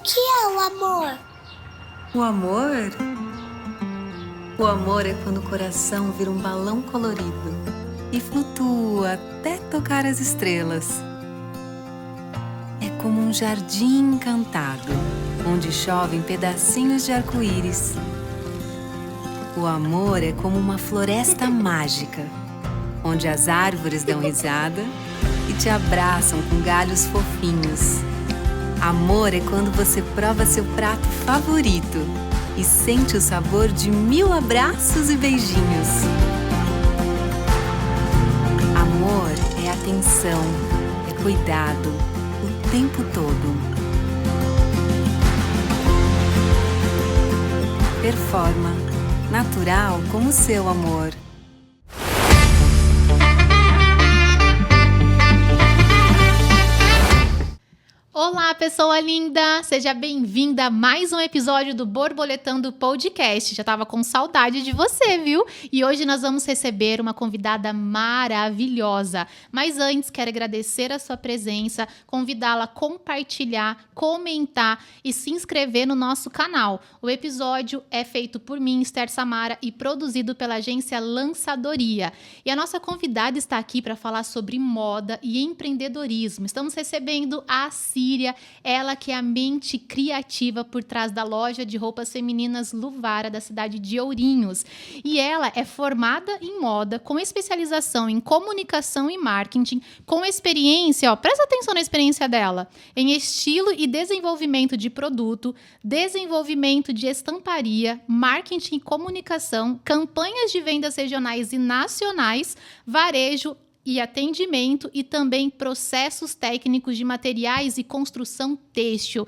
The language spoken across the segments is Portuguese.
que é o amor? O amor? O amor é quando o coração vira um balão colorido e flutua até tocar as estrelas. É como um jardim encantado, onde chovem pedacinhos de arco-íris. O amor é como uma floresta mágica, onde as árvores dão risada e te abraçam com galhos fofinhos. Amor é quando você prova seu prato favorito e sente o sabor de 1000 abraços e beijinhos. Amor é atenção, é cuidado, o tempo todo. Performa, natural como o seu amor. Olá, pessoa linda! Seja bem-vinda a mais um episódio do Borboletando Podcast. Já tava com saudade de você, viu? E hoje nós vamos receber uma convidada maravilhosa. Mas antes, quero agradecer a sua presença, convidá-la a compartilhar, comentar e se inscrever no nosso canal. O episódio é feito por mim, Esther Samara, e produzido pela agência Lançadoria. E a nossa convidada está aqui para falar sobre moda e empreendedorismo. Estamos recebendo a Síria, ela que é a mente criativa por trás da loja de roupas femininas Luvara, da cidade de Ourinhos. E ela é formada em moda, com especialização em comunicação e marketing, com experiência, presta atenção na experiência dela, em estilo e desenvolvimento de produto, desenvolvimento de estamparia, marketing e comunicação, campanhas de vendas regionais e nacionais, varejo e atendimento e também processos técnicos de materiais e construção têxtil.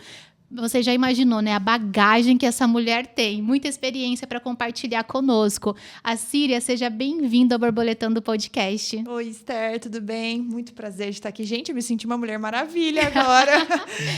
Você já imaginou, né? A bagagem que essa mulher tem. Muita experiência para compartilhar conosco. A Síria, seja bem-vinda ao Borboletando Podcast. Oi, Esther, tudo bem? Muito prazer de estar aqui. Gente, eu me senti uma mulher maravilha agora.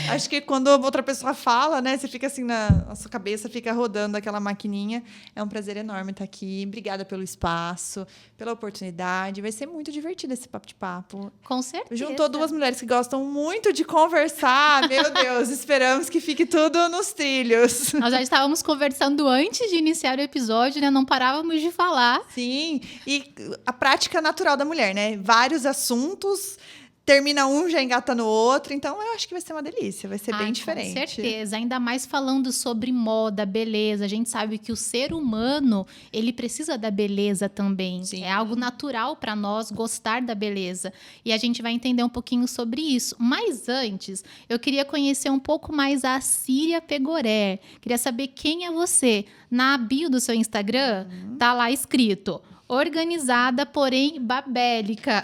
Acho que quando outra pessoa fala, né? Você fica assim, a sua cabeça fica rodando aquela maquininha. É um prazer enorme estar aqui. Obrigada pelo espaço, pela oportunidade. Vai ser muito divertido esse papo de papo. Com certeza. Juntou duas mulheres que gostam muito de conversar. Meu Deus, esperamos que fique tudo nos trilhos. Nós já estávamos conversando antes de iniciar o episódio, né? Não parávamos de falar. Sim, e a prática natural da mulher, né? Vários assuntos, termina um, já engata no outro. Então, eu acho que vai ser uma delícia, vai ser bem diferente. Com certeza, ainda mais falando sobre moda, beleza. A gente sabe que o ser humano, ele precisa da beleza também. Sim. É algo natural para nós gostar da beleza. E a gente vai entender um pouquinho sobre isso. Mas antes, eu queria conhecer um pouco mais a Síria Pegoré. Queria saber quem é você. Na bio do seu Instagram, tá lá escrito: organizada, porém babélica.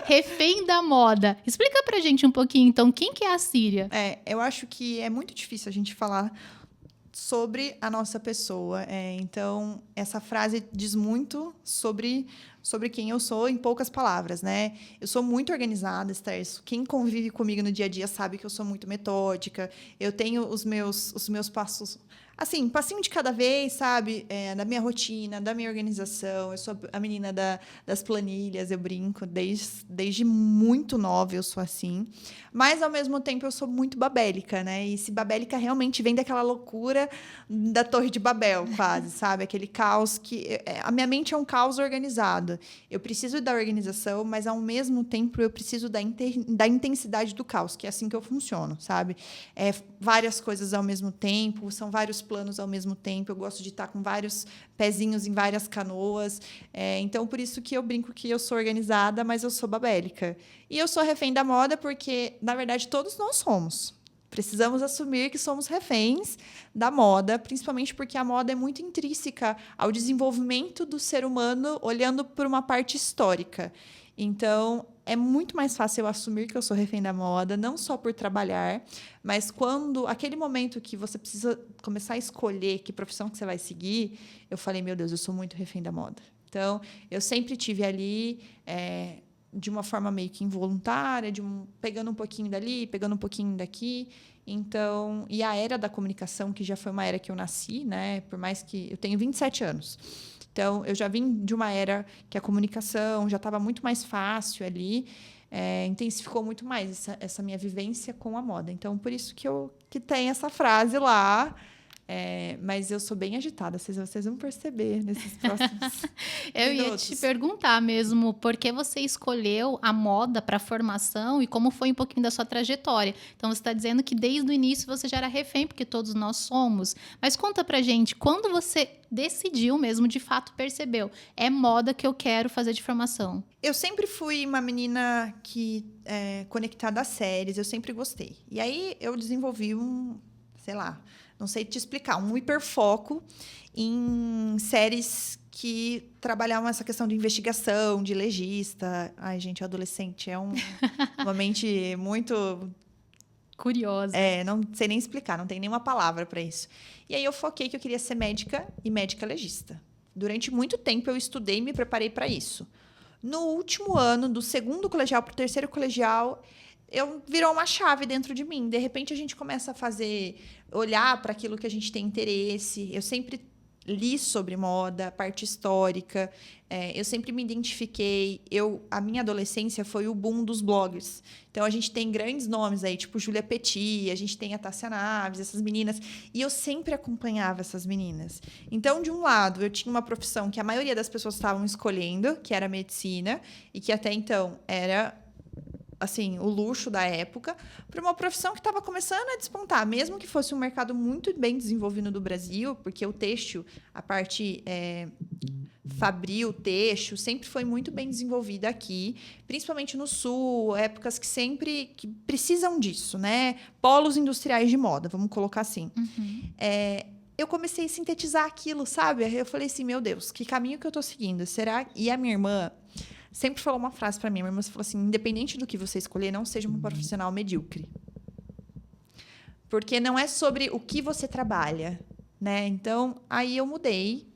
Refém da moda. Explica pra gente um pouquinho, então, quem que é a Síria? Eu acho que é muito difícil a gente falar sobre a nossa pessoa. Então, essa frase diz muito sobre quem eu sou em poucas palavras, né? Eu sou muito organizada, Esther. Quem convive comigo no dia a dia sabe que eu sou muito metódica. Eu tenho os meus passos, assim, passinho de cada vez, sabe? Da minha rotina, da minha organização. Eu sou a menina das planilhas, eu brinco. Desde muito nova eu sou assim. Mas, ao mesmo tempo, eu sou muito babélica, né? E se babélica realmente vem daquela loucura da Torre de Babel, quase, sabe? Aquele caos que... A minha mente é um caos organizado. Eu preciso da organização, mas, ao mesmo tempo, eu preciso da intensidade do caos, que é assim que eu funciono, sabe? Várias coisas ao mesmo tempo, são vários planos ao mesmo tempo. Eu gosto de estar com vários pezinhos em várias canoas. Então, por isso que eu brinco que eu sou organizada, mas eu sou babélica. E eu sou refém da moda porque, na verdade, todos nós somos. Precisamos assumir que somos reféns da moda, principalmente porque a moda é muito intrínseca ao desenvolvimento do ser humano, olhando por uma parte histórica. Então, é muito mais fácil eu assumir que eu sou refém da moda, não só por trabalhar, mas quando aquele momento que você precisa começar a escolher que profissão que você vai seguir, eu falei, meu Deus, eu sou muito refém da moda. Então, eu sempre tive ali, de uma forma meio que involuntária, pegando um pouquinho dali, pegando um pouquinho daqui. Então, e a era da comunicação, que já foi uma era que eu nasci, né? Por mais que eu tenho 27 anos. Então, eu já vim de uma era que a comunicação já estava muito mais fácil ali. intensificou muito mais essa minha vivência com a moda. Então, por isso que tem essa frase lá. Mas eu sou bem agitada, vocês vão perceber nesses próximos Eu minutos. ia te perguntar mesmo, por que você escolheu a moda para formação e como foi um pouquinho da sua trajetória. Então, você está dizendo que desde o início você já era refém, porque todos nós somos. Mas conta pra gente, quando você decidiu mesmo, de fato percebeu, é moda que eu quero fazer de formação? Eu sempre fui uma menina que conectada às séries, eu sempre gostei. E aí eu desenvolvi sei lá, não sei te explicar, um hiperfoco em séries que trabalhavam essa questão de investigação, de legista. Ai, gente, adolescente é uma mente muito... Curiosa. Não sei nem explicar, não tem nenhuma palavra para isso. E aí eu foquei que eu queria ser médica e médica legista. Durante muito tempo eu estudei e me preparei para isso. No último ano, do segundo colegial para o terceiro colegial, virou uma chave dentro de mim. De repente, a gente começa a olhar para aquilo que a gente tem interesse. Eu sempre li sobre moda, parte histórica. Eu sempre me identifiquei. A minha adolescência foi o boom dos bloggers. Então, a gente tem grandes nomes aí, tipo Júlia Petit, a gente tem a Tássia Naves, essas meninas. E eu sempre acompanhava essas meninas. Então, de um lado, eu tinha uma profissão que a maioria das pessoas estavam escolhendo, que era medicina, e que até então era... assim, o luxo da época, para uma profissão que estava começando a despontar, mesmo que fosse um mercado muito bem desenvolvido do Brasil, porque o têxtil, a parte fabril, têxtil, sempre foi muito bem desenvolvida aqui, principalmente no Sul, épocas que precisam disso, né? Polos industriais de moda, vamos colocar assim. Uhum. Eu comecei a sintetizar aquilo, sabe? Eu falei assim, meu Deus, que caminho que eu estou seguindo? Será? E a minha irmã sempre falou uma frase para mim. Minha irmã falou assim, independente do que você escolher, não seja uma profissional medíocre. Porque não é sobre o que você trabalha, né? Então, aí eu mudei.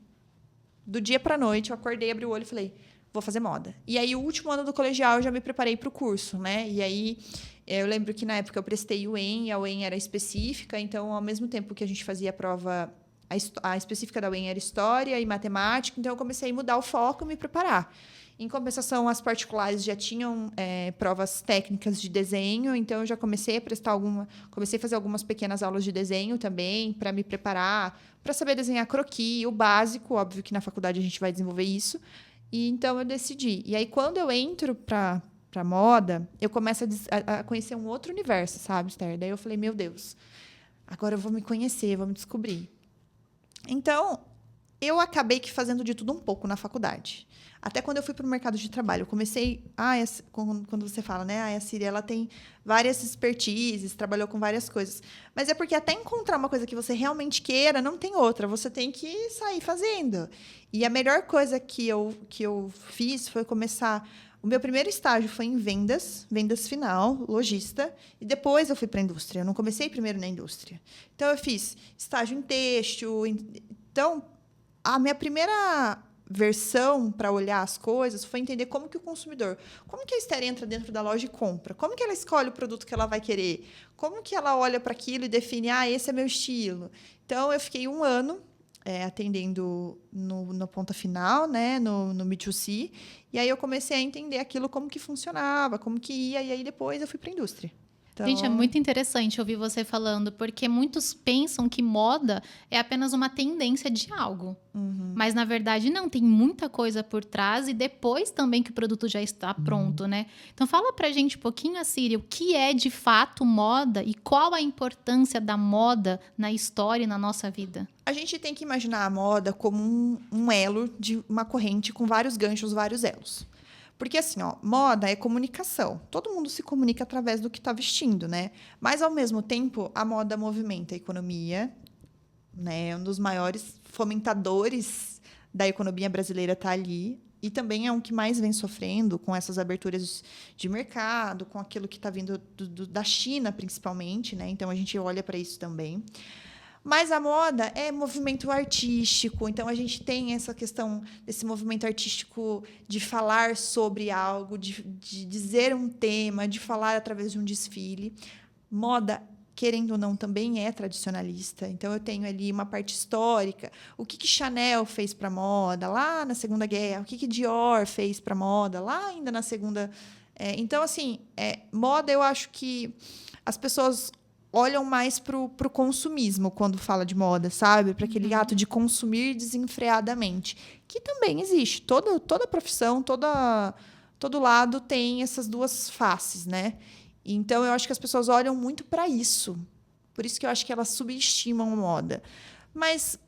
Do dia para a noite, eu acordei, abri o olho e falei, vou fazer moda. E aí, o último ano do colegial, eu já me preparei para o curso, né? E aí, eu lembro que, na época, eu prestei o UEM, e a UEM era específica. Então, ao mesmo tempo que a gente fazia a prova, a específica da UEM era História e Matemática. Então, eu comecei a mudar o foco e me preparar. Em compensação, as particulares já tinham provas técnicas de desenho, então eu já comecei a fazer algumas pequenas aulas de desenho também, para me preparar, para saber desenhar croquis, o básico, óbvio que na faculdade a gente vai desenvolver isso. E então eu decidi. E aí, quando eu entro para moda, eu começo a conhecer um outro universo, sabe, Esther? Daí eu falei, meu Deus, agora eu vou me conhecer, vou me descobrir. Então, eu acabei fazendo de tudo um pouco na faculdade. Até quando eu fui para o mercado de trabalho, eu comecei... quando você fala, né? A Ciri, ela tem várias expertises, trabalhou com várias coisas. Mas é porque até encontrar uma coisa que você realmente queira, não tem outra. Você tem que sair fazendo. E a melhor coisa que eu fiz foi começar... O meu primeiro estágio foi em vendas final, lojista, e depois eu fui para a indústria. Eu não comecei primeiro na indústria. Então, eu fiz estágio em têxtil. Então, a minha primeira versão para olhar as coisas foi entender como que o consumidor, como que a Esther entra dentro da loja e compra, como que ela escolhe o produto que ela vai querer, como que ela olha para aquilo e define, esse é meu estilo. Então, eu fiquei 1 ano atendendo no ponta final, né, no B2C, e aí eu comecei a entender aquilo, como que funcionava, como que ia, e aí depois eu fui para a indústria. Então... Gente, é muito interessante ouvir você falando, porque muitos pensam que moda é apenas uma tendência de algo. Uhum. Mas, na verdade, não. Tem muita coisa por trás e depois também que o produto já está pronto, né? Então, fala pra gente um pouquinho, Ciri, o que é de fato moda e qual a importância da moda na história e na nossa vida? A gente tem que imaginar a moda como um elo de uma corrente com vários ganchos, vários elos. Porque, assim, moda é comunicação. Todo mundo se comunica através do que está vestindo, né? Mas, ao mesmo tempo, a moda movimenta a economia, né? Um dos maiores fomentadores da economia brasileira está ali. E também é um que mais vem sofrendo com essas aberturas de mercado, com aquilo que está vindo da China, principalmente, né? Então, a gente olha para isso também. Mas a moda é movimento artístico, então a gente tem essa questão desse movimento artístico de falar sobre algo, de dizer um tema, de falar através de um desfile. Moda, querendo ou não, também é tradicionalista. Então, eu tenho ali uma parte histórica. O que Chanel fez para a moda lá na Segunda Guerra? O que Dior fez para a moda lá ainda na Segunda Então, assim, moda, eu acho que as pessoas olham mais pro consumismo quando fala de moda, sabe? Para aquele ato de consumir desenfreadamente, que também existe. Toda profissão, todo lado tem essas duas faces, né? Então, eu acho que as pessoas olham muito para isso. Por isso que eu acho que elas subestimam a moda. Mas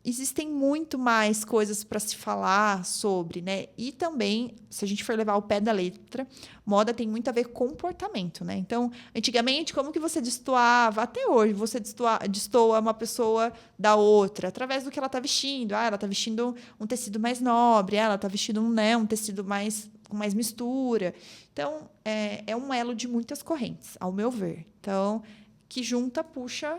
existem muito mais coisas para se falar sobre, né? E também, se a gente for levar ao pé da letra, moda tem muito a ver com comportamento, né? Então, antigamente, como que você destoava? Até hoje, você destoa uma pessoa da outra através do que ela está vestindo. Ela está vestindo um tecido mais nobre, ela está vestindo um tecido com mais mistura. Então, é um elo de muitas correntes, ao meu ver. Então, que junta, puxa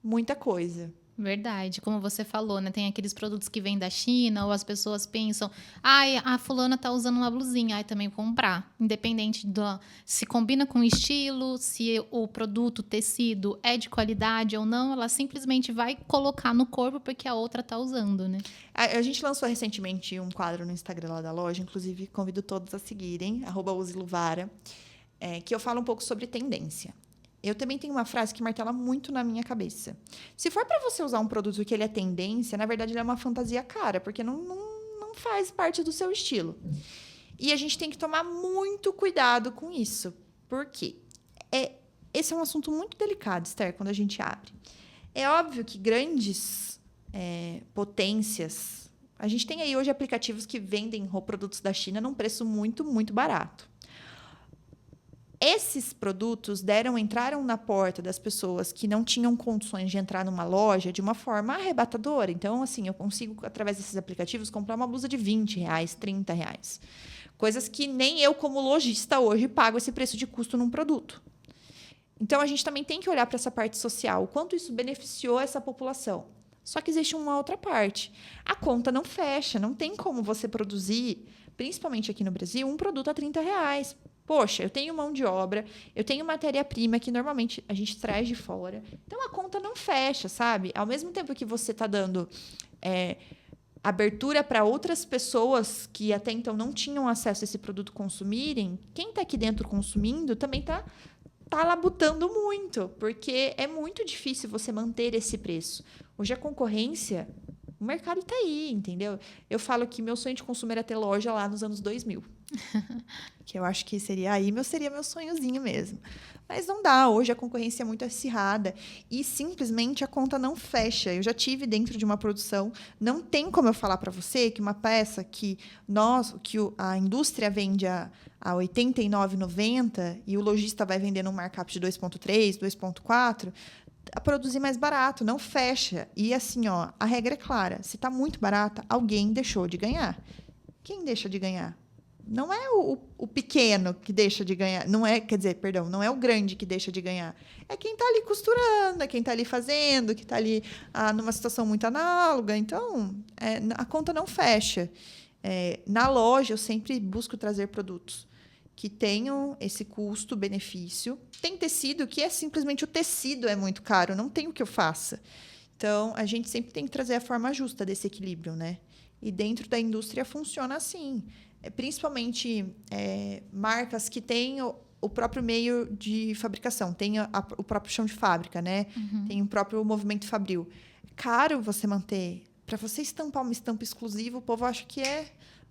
muita coisa. Verdade, como você falou, né? Tem aqueles produtos que vêm da China, ou as pessoas pensam, ai, a fulana tá usando uma blusinha, ai, também vou comprar. Independente se combina com o estilo, se o produto, o tecido é de qualidade ou não, ela simplesmente vai colocar no corpo porque a outra tá usando, né? A gente lançou recentemente um quadro no Instagram lá da loja, inclusive convido todos a seguirem, @usiluvara, que eu falo um pouco sobre tendência. Eu também tenho uma frase que martela muito na minha cabeça. Se for para você usar um produto que ele é tendência, na verdade ele é uma fantasia cara, porque não faz parte do seu estilo. E a gente tem que tomar muito cuidado com isso. Por quê? Esse é um assunto muito delicado, Esther, quando a gente abre. É óbvio que grandes potências... A gente tem aí hoje aplicativos que vendem produtos da China num preço muito, muito barato. Esses produtos entraram na porta das pessoas que não tinham condições de entrar numa loja de uma forma arrebatadora. Então, assim, eu consigo, através desses aplicativos, comprar uma blusa de R$20, R$30. Coisas que nem eu, como lojista, hoje pago esse preço de custo num produto. Então, a gente também tem que olhar para essa parte social, o quanto isso beneficiou essa população. Só que existe uma outra parte. A conta não fecha, não tem como você produzir, principalmente aqui no Brasil, um produto a R$30. Poxa, eu tenho mão de obra, eu tenho matéria-prima que normalmente a gente traz de fora. Então, a conta não fecha, sabe? Ao mesmo tempo que você está dando abertura para outras pessoas que até então não tinham acesso a esse produto consumirem, quem está aqui dentro consumindo também está labutando muito, porque é muito difícil você manter esse preço. Hoje, a concorrência... O mercado está aí, entendeu? Eu falo que meu sonho de consumo era ter loja lá nos anos 2000. Que eu acho que seria meu sonhozinho mesmo. Mas não dá. Hoje a concorrência é muito acirrada e simplesmente a conta não fecha. Eu já tive dentro de uma produção. Não tem como eu falar para você que uma peça que a indústria vende a R$ 89,90 e o lojista vai vender num markup de 2,3, 2,4... a produzir mais barato, não fecha. E assim, a regra é clara. Se está muito barata, alguém deixou de ganhar. Quem deixa de ganhar? Não é o pequeno que deixa de ganhar. Não é o grande que deixa de ganhar. É quem está ali costurando, é quem está ali fazendo, que está ali numa situação muito análoga. Então, a conta não fecha. Na loja, eu sempre busco trazer produtos que tenham esse custo-benefício. Tem tecido que simplesmente o tecido é muito caro, não tem o que eu faça. Então, a gente sempre tem que trazer a forma justa desse equilíbrio, né? E dentro da indústria funciona assim. Principalmente marcas que têm o próprio meio de fabricação, tem o próprio chão de fábrica, né? Uhum. Tem o próprio movimento fabril. É caro você manter. Para você estampar uma estampa exclusiva, o povo acha que é...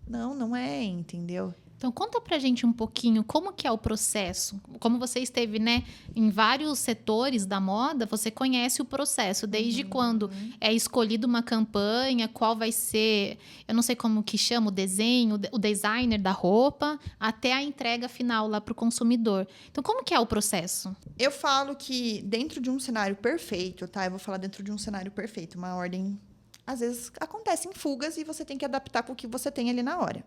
Não é, entendeu? Então, conta pra gente um pouquinho como que é o processo. Como você esteve, né, em vários setores da moda, você conhece o processo. Desde quando é escolhida uma campanha, qual vai ser, eu não sei como que chama, o desenho, o designer da roupa, até a entrega final lá pro consumidor. Então, como que é o processo? Eu falo que dentro de um cenário perfeito, tá? Eu vou falar dentro de um cenário perfeito, uma ordem... Às vezes, acontecem fugas e você tem que adaptar com o que você tem ali na hora.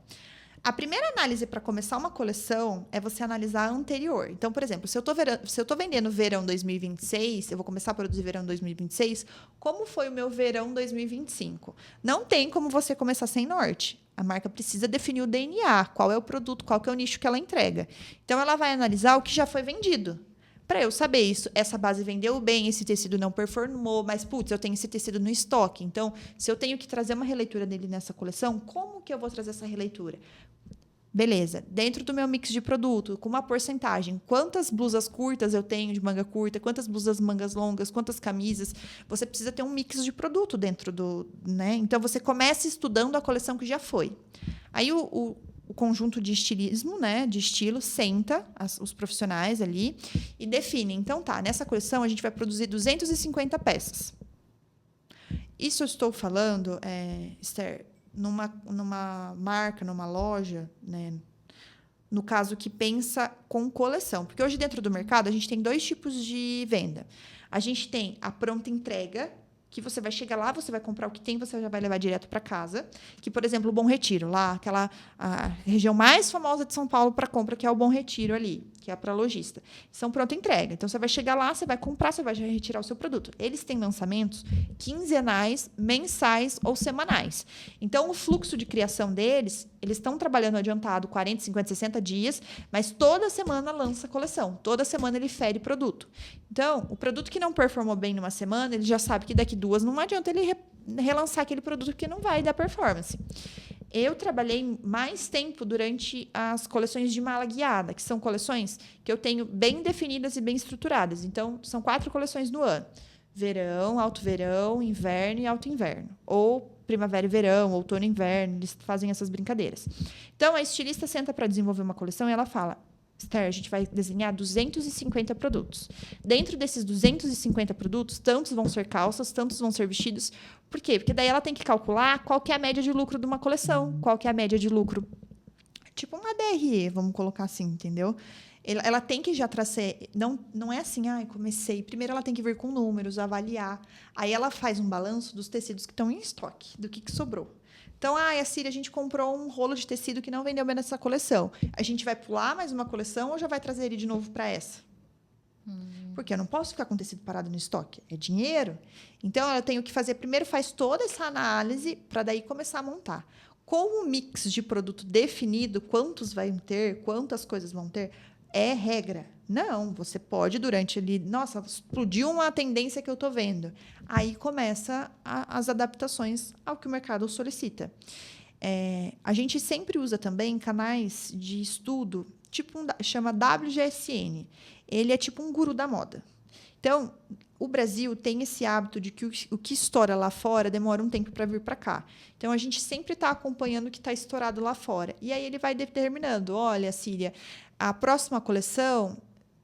A primeira análise para começar uma coleção é você analisar a anterior. Então, por exemplo, se eu tô vendendo verão 2026, eu vou começar a produzir verão 2026, como foi o meu verão 2025? Não tem como você começar sem norte. A marca precisa definir o DNA, qual é o produto, qual que é o nicho que ela entrega. Então, ela vai analisar o que já foi vendido. Para eu saber isso, essa base vendeu bem, esse tecido não performou, mas, eu tenho esse tecido no estoque. Então, se eu tenho que trazer uma releitura dele nessa coleção, como que eu vou trazer essa releitura? Beleza. Dentro do meu mix de produto, com uma porcentagem, quantas blusas curtas eu tenho de manga curta, quantas blusas mangas longas, quantas camisas. Você precisa ter um mix de produto dentro do, né? Então, você começa estudando a coleção que já foi. Aí, o conjunto de estilismo, né, de estilo, senta os profissionais ali e define. Então, nessa coleção a gente vai produzir 250 peças. Isso eu estou falando, Esther, numa marca, numa loja, né, no caso que pensa com coleção. Porque hoje dentro do mercado a gente tem 2 tipos de venda. A gente tem a pronta entrega, que você vai chegar lá, você vai comprar o que tem, você já vai levar direto para casa. Que, por exemplo, o Bom Retiro, lá, a região mais famosa de São Paulo para compra, que é o Bom Retiro ali, que é para lojista. São pronta entrega. Então, você vai chegar lá, você vai comprar, você vai já retirar o seu produto. Eles têm lançamentos quinzenais, mensais ou semanais. Então, o fluxo de criação deles, eles estão trabalhando adiantado 40, 50, 60 dias, mas toda semana lança coleção. Toda semana ele fere produto. Então, o produto que não performou bem numa semana, ele já sabe que daqui 2 não adianta ele relançar aquele produto que não vai dar performance. Eu trabalhei mais tempo durante as coleções de mala guiada, que são coleções que eu tenho bem definidas e bem estruturadas. Então, são 4 coleções no ano. Verão, alto verão, inverno e alto inverno. Ou primavera e verão, outono e inverno, eles fazem essas brincadeiras. Então, a estilista senta para desenvolver uma coleção e ela fala: Esther, a gente vai desenhar 250 produtos. Dentro desses 250 produtos, tantos vão ser calças, tantos vão ser vestidos. Por quê? Porque daí ela tem que calcular qual que é a média de lucro de uma coleção, qual que é a média de lucro. Tipo uma DRE, vamos colocar assim, entendeu? Ela tem que já trazer... Não é assim, comecei. Primeiro ela tem que vir com números, avaliar. Aí ela faz um balanço dos tecidos que estão em estoque, do que sobrou. Então, a Cília, a gente comprou um rolo de tecido que não vendeu bem nessa coleção. A gente vai pular mais uma coleção ou já vai trazer ele de novo para essa? Porque eu não posso ficar com tecido parado no estoque. É dinheiro. Então, eu tenho que fazer... Primeiro, faz toda essa análise para daí começar a montar. Com o mix de produto definido, quantos vai ter, quantas coisas vão ter, é regra. Não, você pode durante ali... Nossa, explodiu uma tendência que eu estou vendo. Aí começa as adaptações ao que o mercado solicita. A gente sempre usa também canais de estudo, chama WGSN. Ele é tipo um guru da moda. Então, o Brasil tem esse hábito de que o que estoura lá fora demora um tempo para vir para cá. Então, a gente sempre está acompanhando o que está estourado lá fora. E aí ele vai determinando, olha, Cília, a próxima coleção...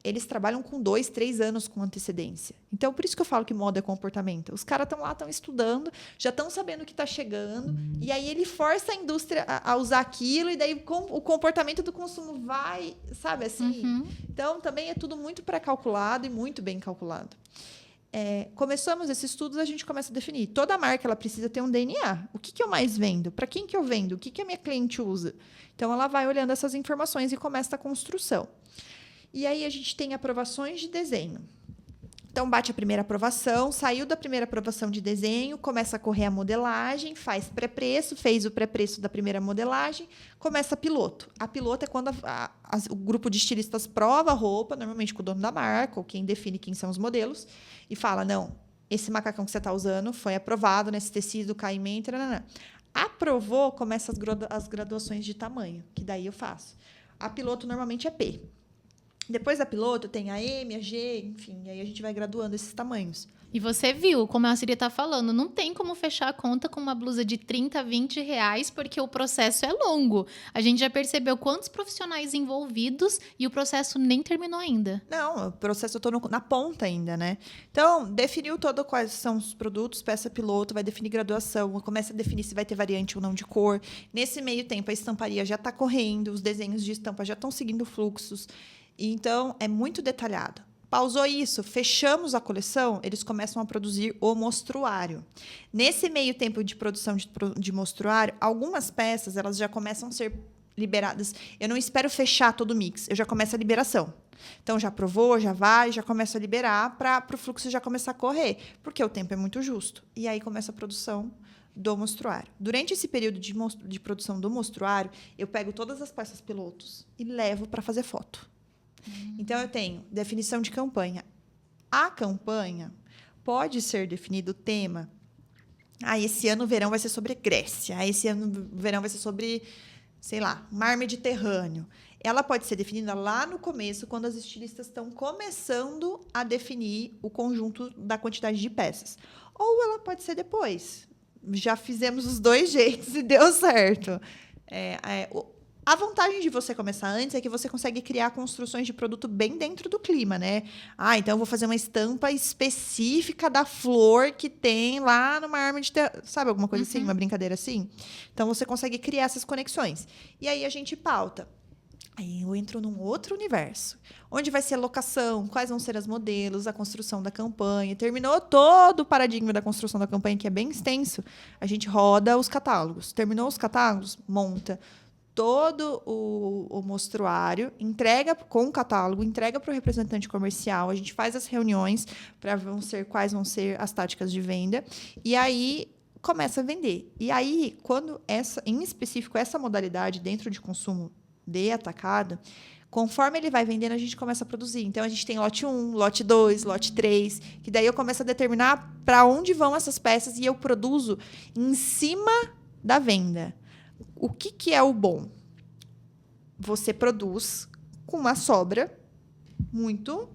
Eles trabalham com 2, 3 anos com antecedência. Então, por isso que eu falo que moda é comportamento. Os caras estão lá, estão estudando, já estão sabendo o que está chegando, e aí ele força a indústria a usar aquilo, e daí o comportamento do consumo vai, sabe, assim? Uhum. Então, também é tudo muito pré-calculado e muito bem calculado. Começamos esses estudos, a gente começa a definir. Toda marca ela precisa ter um DNA. O que eu mais vendo? Para quem que eu vendo? O que a minha cliente usa? Então, ela vai olhando essas informações e começa a construção. E aí a gente tem aprovações de desenho. Então, bate a primeira aprovação, saiu da primeira aprovação de desenho, começa a correr a modelagem, faz pré-preço, fez o pré-preço da primeira modelagem, começa a piloto. A piloto é quando o grupo de estilistas prova a roupa, normalmente com o dono da marca, ou quem define quem são os modelos, e fala, não, esse macacão que você está usando foi aprovado nesse tecido, caimento, nananã. Aprovou, começa as graduações de tamanho, que daí eu faço. A piloto normalmente é P. Depois da piloto, tem a M, a G, enfim, e aí a gente vai graduando esses tamanhos. E você viu, como a Cília está falando, não tem como fechar a conta com uma blusa de 30, 20 reais, porque o processo é longo. A gente já percebeu quantos profissionais envolvidos e o processo nem terminou ainda. Não, o processo eu estou na ponta ainda, né? Então, definiu todo quais são os produtos, peça piloto, vai definir graduação, começa a definir se vai ter variante ou não de cor. Nesse meio tempo, a estamparia já está correndo, os desenhos de estampa já estão seguindo fluxos. Então, é muito detalhado. Pausou isso, fechamos a coleção, eles começam a produzir o mostruário. Nesse meio tempo de produção de mostruário, algumas peças elas já começam a ser liberadas. Eu não espero fechar todo o mix, eu já começo a liberação. Então, já aprovou, já vai, já começa a liberar para o fluxo já começar a correr, porque o tempo é muito justo. E aí começa a produção do mostruário. Durante esse período de produção do mostruário, eu pego todas as peças pilotos e levo para fazer foto. Então, eu tenho definição de campanha. A campanha pode ser definido o tema. Esse ano o verão vai ser sobre Grécia. Esse ano o verão vai ser sobre sei lá, mar Mediterrâneo. Ela pode ser definida lá no começo, quando as estilistas estão começando a definir o conjunto da quantidade de peças. Ou ela pode ser depois. Já fizemos os dois jeitos e deu certo. A vantagem de você começar antes é que você consegue criar construções de produto bem dentro do clima, né? Então eu vou fazer uma estampa específica da flor que tem lá no mar Mediterrâneo. Sabe alguma coisa assim? Uma brincadeira assim? Então você consegue criar essas conexões. E aí a gente pauta. Aí eu entro num outro universo, onde vai ser a locação, quais vão ser os modelos, a construção da campanha. Terminou todo o paradigma da construção da campanha, que é bem extenso, a gente roda os catálogos. Terminou os catálogos, monta todo o mostruário, entrega com o catálogo, entrega para o representante comercial, a gente faz as reuniões para quais vão ser as táticas de venda, e aí começa a vender. E aí, quando em específico, essa modalidade dentro de consumo de atacado, conforme ele vai vendendo, a gente começa a produzir. Então, a gente tem lote 1, lote 2, lote 3, que daí eu começo a determinar para onde vão essas peças e eu produzo em cima da venda. O que é o bom? Você produz com uma sobra muito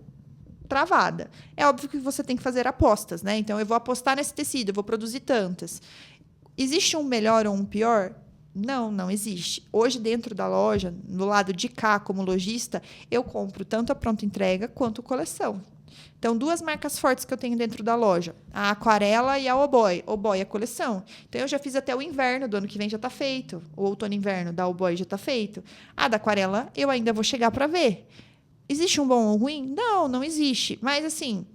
travada. É óbvio que você tem que fazer apostas, né? Então, eu vou apostar nesse tecido, eu vou produzir tantas. Existe um melhor ou um pior? Não existe. Hoje, dentro da loja, no lado de cá, como lojista, eu compro tanto a pronta entrega quanto a coleção. Então, 2 marcas fortes que eu tenho dentro da loja. A Aquarela e a Oboy. Oboy é a coleção. Então, eu já fiz até o inverno do ano que vem, já está feito. O outono e inverno da Oboy já está feito. A da Aquarela, eu ainda vou chegar para ver. Existe um bom ou ruim? Não existe. Mas, assim,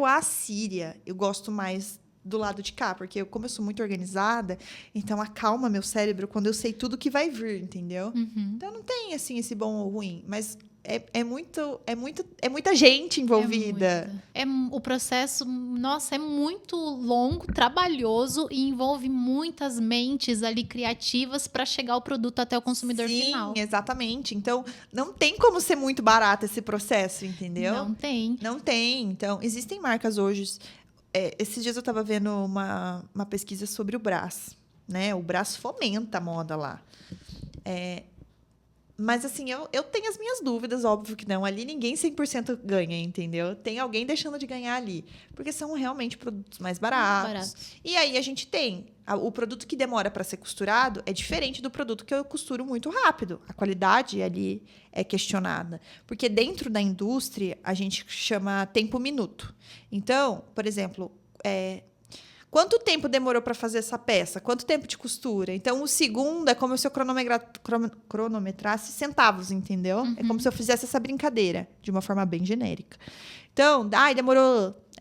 a Síria, eu gosto mais do lado de cá, porque como eu sou muito organizada, então acalma meu cérebro quando eu sei tudo que vai vir, entendeu? Então não tem assim esse bom ou ruim, mas é muita gente envolvida. O processo, nossa, é muito longo, trabalhoso e envolve muitas mentes ali criativas para chegar o produto até o consumidor final. Sim, exatamente. Então não tem como ser muito barato esse processo, entendeu? Não tem. Então existem marcas hoje. Esses dias eu estava vendo uma pesquisa sobre o Brás, né? O Brás fomenta a moda lá. Mas, assim, eu tenho as minhas dúvidas, óbvio que não. Ali ninguém 100% ganha, entendeu? Tem alguém deixando de ganhar ali. Porque são realmente produtos mais baratos. E aí a gente tem o produto que demora para ser costurado é diferente do produto que eu costuro muito rápido. A qualidade ali é questionada. Porque dentro da indústria, a gente chama tempo-minuto. Então, por exemplo, quanto tempo demorou para fazer essa peça? Quanto tempo de costura? Então, o segundo é como se eu cronometrasse centavos, entendeu? É como se eu fizesse essa brincadeira, de uma forma bem genérica. Então,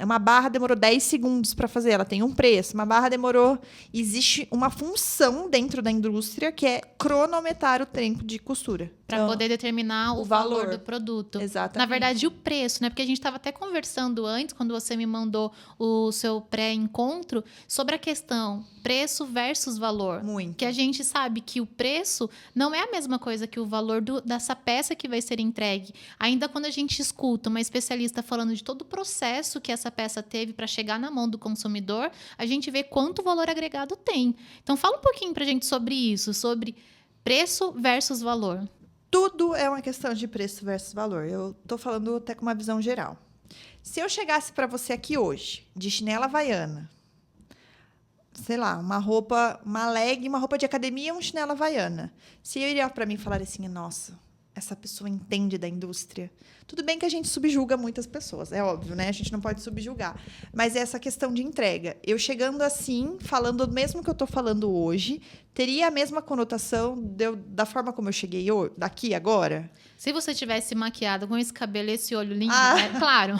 uma barra demorou 10 segundos para fazer, ela tem um preço. Uma barra demorou... Existe uma função dentro da indústria que é cronometrar o tempo de costura. Para poder determinar o valor do produto. Exatamente. Na verdade, o preço, né? Porque a gente estava até conversando antes, quando você me mandou o seu pré-encontro, sobre a questão preço versus valor. Muito. Que a gente sabe que o preço não é a mesma coisa que o valor dessa peça que vai ser entregue. Ainda quando a gente escuta uma especialista falando de todo o processo que essa peça teve para chegar na mão do consumidor, a gente vê quanto valor agregado tem. Então, fala um pouquinho para a gente sobre isso, sobre preço versus valor. Tudo é uma questão de preço versus valor. Eu estou falando até com uma visão geral. Se eu chegasse para você aqui hoje, de chinela havaiana, sei lá, uma leg, uma roupa de academia, um chinela havaiana. Se eu iria para mim falar assim, nossa, essa pessoa entende da indústria. Tudo bem que a gente subjuga muitas pessoas, é óbvio, né? A gente não pode subjugar. Mas é essa questão de entrega. Eu chegando assim, falando o mesmo que eu estou falando hoje, teria a mesma conotação da forma como eu cheguei daqui agora? Se você tivesse maquiado com esse cabelo e esse olho lindo, né? Claro.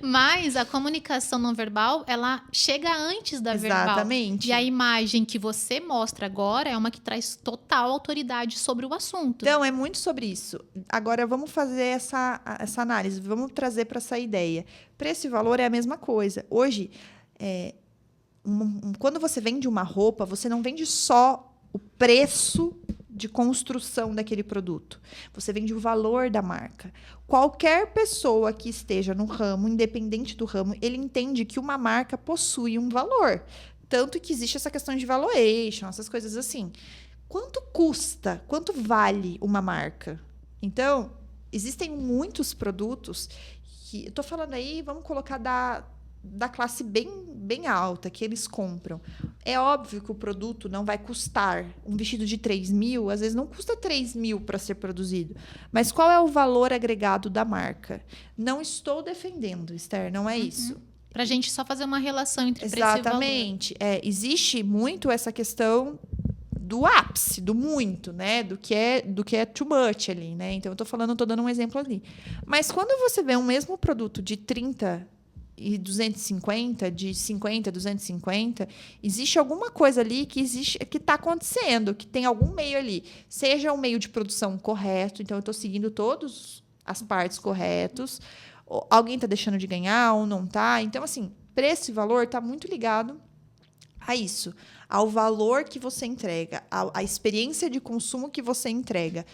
Mas a comunicação não verbal, ela chega antes da verbal. Exatamente. E a imagem que você mostra agora é uma que traz total autoridade sobre o assunto. Então, é muito sobre isso. Agora, vamos fazer essa análise, vamos trazer para essa ideia. Preço e valor é a mesma coisa. Hoje, quando você vende uma roupa, você não vende só o preço de construção daquele produto. Você vende o valor da marca. Qualquer pessoa que esteja no ramo, independente do ramo, ele entende que uma marca possui um valor. Tanto que existe essa questão de valuation, essas coisas assim. quanto custa, quanto vale uma marca? Então, existem muitos produtos que, eu tô falando aí, vamos colocar da classe bem alta, que eles compram. É óbvio que o produto não vai custar. Um vestido de 3 mil, às vezes não custa 3 mil para ser produzido. Mas qual é o valor agregado da marca? Não estou defendendo, Esther, não é isso. Pra gente só fazer uma relação entre preço Exatamente. e valor. Existe muito essa questão do ápice, do muito, né? Do que é too much ali, né? Então, eu tô dando um exemplo ali. Mas quando você vê um mesmo produto de 30 e 250, de 50 a 250, existe alguma coisa ali que está acontecendo, que tem algum meio ali. Seja o meio de produção correto, então eu estou seguindo todas as partes corretas, alguém está deixando de ganhar ou não está. Então, assim, preço e valor está muito ligado a isso, ao valor que você entrega, à experiência de consumo que você entrega.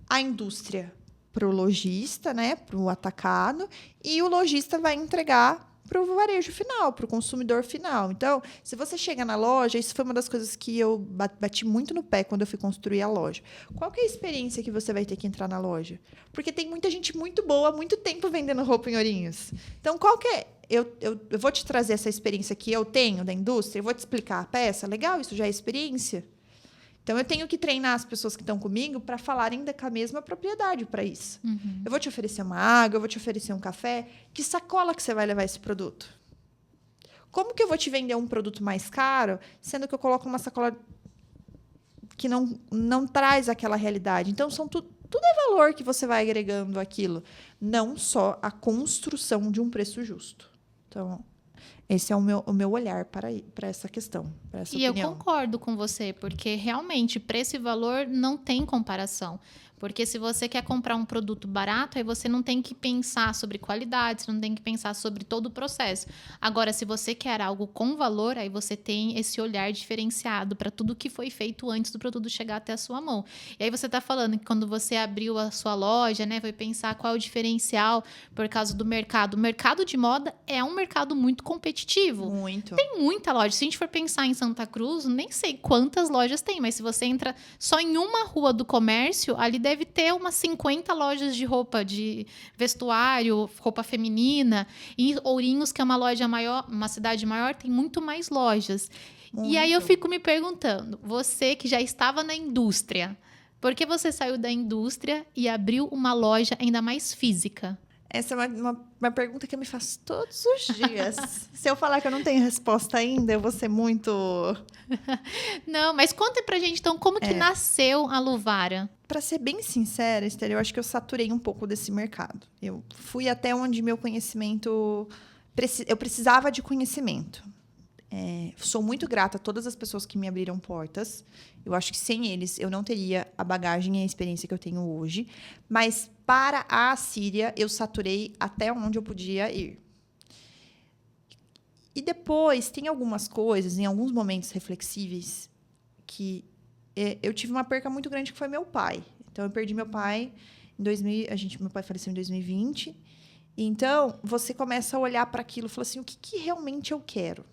A indústria para o lojista, né, para o atacado, e o lojista vai entregar para o varejo final, para o consumidor final. Então, se você chega na loja, isso foi uma das coisas que eu bati muito no pé quando eu fui construir a loja. Qual que é a experiência que você vai ter que entrar na loja? Porque tem muita gente muito boa há muito tempo vendendo roupa em Ourinhos. Então, qual que é? Eu vou te trazer essa experiência que eu tenho da indústria, eu vou te explicar a peça. Legal, isso já é experiência. Então, eu tenho que treinar as pessoas que estão comigo para falarem com a mesma propriedade para isso. Eu vou te oferecer uma água, eu vou te oferecer um café. Que sacola que você vai levar esse produto? Como que eu vou te vender um produto mais caro, sendo que eu coloco uma sacola que não traz aquela realidade? Então, tudo é valor que você vai agregando aquilo. Não só a construção de um preço justo. Então, esse é o meu olhar para essa questão, para essa opinião. E eu concordo com você, porque realmente preço e valor não tem comparação. Porque se você quer comprar um produto barato, aí você não tem que pensar sobre qualidade, você não tem que pensar sobre todo o processo. Agora, se você quer algo com valor, aí você tem esse olhar diferenciado para tudo que foi feito antes do produto chegar até a sua mão. E aí você está falando que quando você abriu a sua loja, né, foi pensar qual é o diferencial por causa do mercado. O mercado de moda é um mercado muito competitivo. Muito. Tem muita loja. Se a gente for pensar em Santa Cruz, nem sei quantas lojas tem, mas se você entra só em uma rua do comércio, ali deve ter umas 50 lojas de roupa, de vestuário, roupa feminina. E Ourinhos, que é uma loja maior, uma cidade maior, tem muito mais lojas. Muito. E aí eu fico me perguntando, você que já estava na indústria, por que você saiu da indústria e abriu uma loja ainda mais física? Essa é uma pergunta que eu me faço todos os dias. Se eu falar que eu não tenho resposta ainda, eu vou ser muito... Não, mas conta pra gente, então, como que nasceu a Luvara? Para ser bem sincera, Esther, eu acho que eu saturei um pouco desse mercado. Eu fui até onde meu conhecimento... Eu precisava de conhecimento. Sou muito grata a todas as pessoas que me abriram portas. Eu acho que sem eles eu não teria a bagagem e a experiência que eu tenho hoje. Mas para a Assíria eu saturei até onde eu podia ir. E depois tem algumas coisas, em alguns momentos reflexíveis, que eu tive uma perca muito grande, que foi meu pai. Então eu perdi meu pai em 2000, meu pai faleceu em 2020. Então você começa a olhar para aquilo e fala assim, o que realmente eu quero?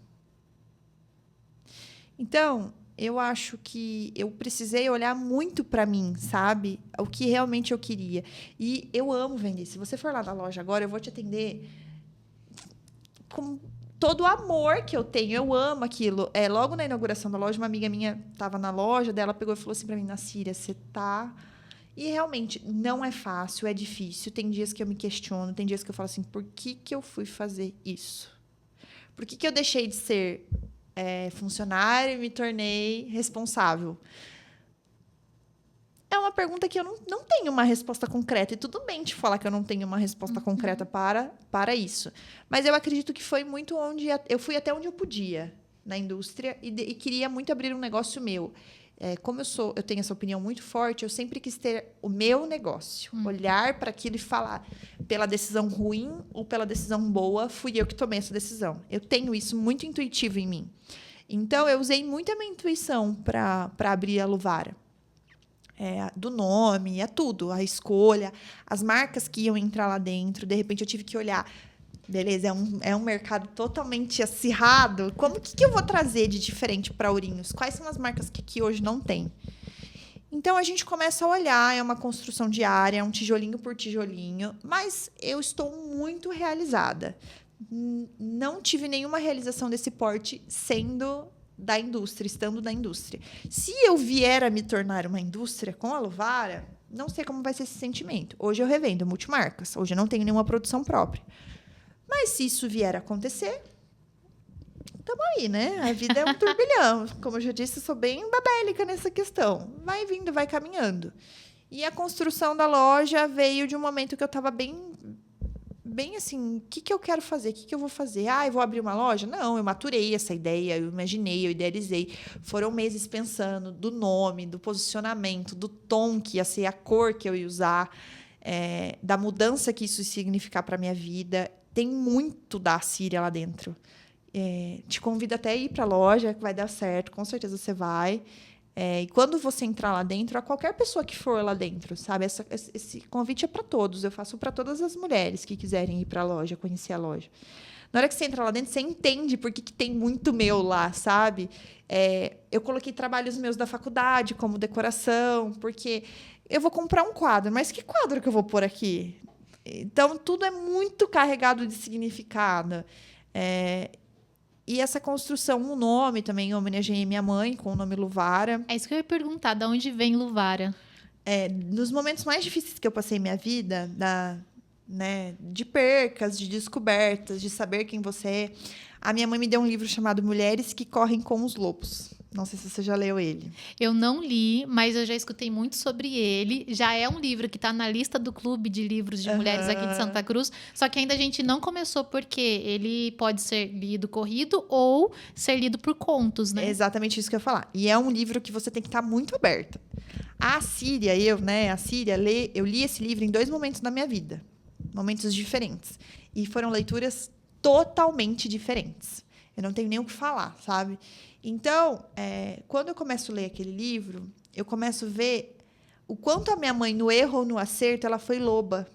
Então, eu acho que eu precisei olhar muito para mim, sabe? O que realmente eu queria. E eu amo vender. Se você for lá na loja agora, eu vou te atender com todo o amor que eu tenho. Eu amo aquilo. Logo na inauguração da loja, uma amiga minha estava na loja dela, pegou e falou assim para mim, Nassíria, você tá... E realmente não é fácil, é difícil. Tem dias que eu me questiono, tem dias que eu falo assim, por que eu fui fazer isso? Por que eu deixei de ser... funcionário e me tornei responsável? É uma pergunta que eu não tenho uma resposta concreta. E tudo bem te falar que eu não tenho uma resposta concreta para isso. Mas eu acredito que foi muito onde... Eu fui até onde eu podia na indústria e queria muito abrir um negócio meu. Como eu tenho essa opinião muito forte, eu sempre quis ter o meu negócio. Olhar para aquilo e falar, pela decisão ruim ou pela decisão boa, fui eu que tomei essa decisão. Eu tenho isso muito intuitivo em mim. Então, eu usei muito a minha intuição para abrir a Luvara. Do nome, tudo, a escolha, as marcas que iam entrar lá dentro. De repente, eu tive que olhar... Beleza, é um mercado totalmente acirrado. Que eu vou trazer de diferente para Ourinhos? Quais são as marcas que aqui hoje não tem? Então, a gente começa a olhar, é uma construção diária, um tijolinho por tijolinho, mas eu estou muito realizada. Não tive nenhuma realização desse porte sendo da indústria, estando na indústria. Se eu vier a me tornar uma indústria com a Luvara, não sei como vai ser esse sentimento. Hoje eu revendo multimarcas, hoje eu não tenho nenhuma produção própria. Mas se isso vier a acontecer, estamos aí, né? A vida é um turbilhão. Como eu já disse, eu sou bem babélica nessa questão. Vai vindo, vai caminhando. E a construção da loja veio de um momento que eu estava bem assim, o que eu quero fazer? O que eu vou fazer? Eu vou abrir uma loja? Não, eu maturei essa ideia, eu imaginei, eu idealizei. Foram meses pensando do nome, do posicionamento, do tom que ia ser, a cor que eu ia usar, da mudança que isso ia significar para a minha vida. Tem muito da Assíria lá dentro. Te convido até a ir para a loja, que vai dar certo, com certeza você vai. E quando você entrar lá dentro, a qualquer pessoa que for lá dentro, sabe? Esse convite é para todos. Eu faço para todas as mulheres que quiserem ir para a loja, conhecer a loja. Na hora que você entra lá dentro, você entende por que tem muito meu lá, sabe? Eu coloquei trabalhos meus da faculdade, como decoração, porque eu vou comprar um quadro, mas que quadro que eu vou pôr aqui? Então, tudo é muito carregado de significado. E essa construção, um nome também, eu homenageei minha mãe com o nome Luvara. É isso que eu ia perguntar, de onde vem Luvara? Nos momentos mais difíceis que eu passei em minha vida, de percas, de descobertas, de saber quem você é, a minha mãe me deu um livro chamado Mulheres que Correm com os Lobos. Não sei se você já leu ele. Eu não li, mas eu já escutei muito sobre ele. Já é um livro que está na lista do Clube de Livros de Mulheres aqui de Santa Cruz. Só que ainda a gente não começou porque ele pode ser lido corrido ou ser lido por contos, né? É exatamente isso que eu ia falar. E é um livro que você tem que estar muito aberta. A Síria, eu li esse livro em 2 momentos da minha vida. Momentos diferentes. E foram leituras totalmente diferentes. Eu não tenho nem o que falar, sabe? Então, quando eu começo a ler aquele livro, eu começo a ver o quanto a minha mãe, no erro ou no acerto, ela foi loba.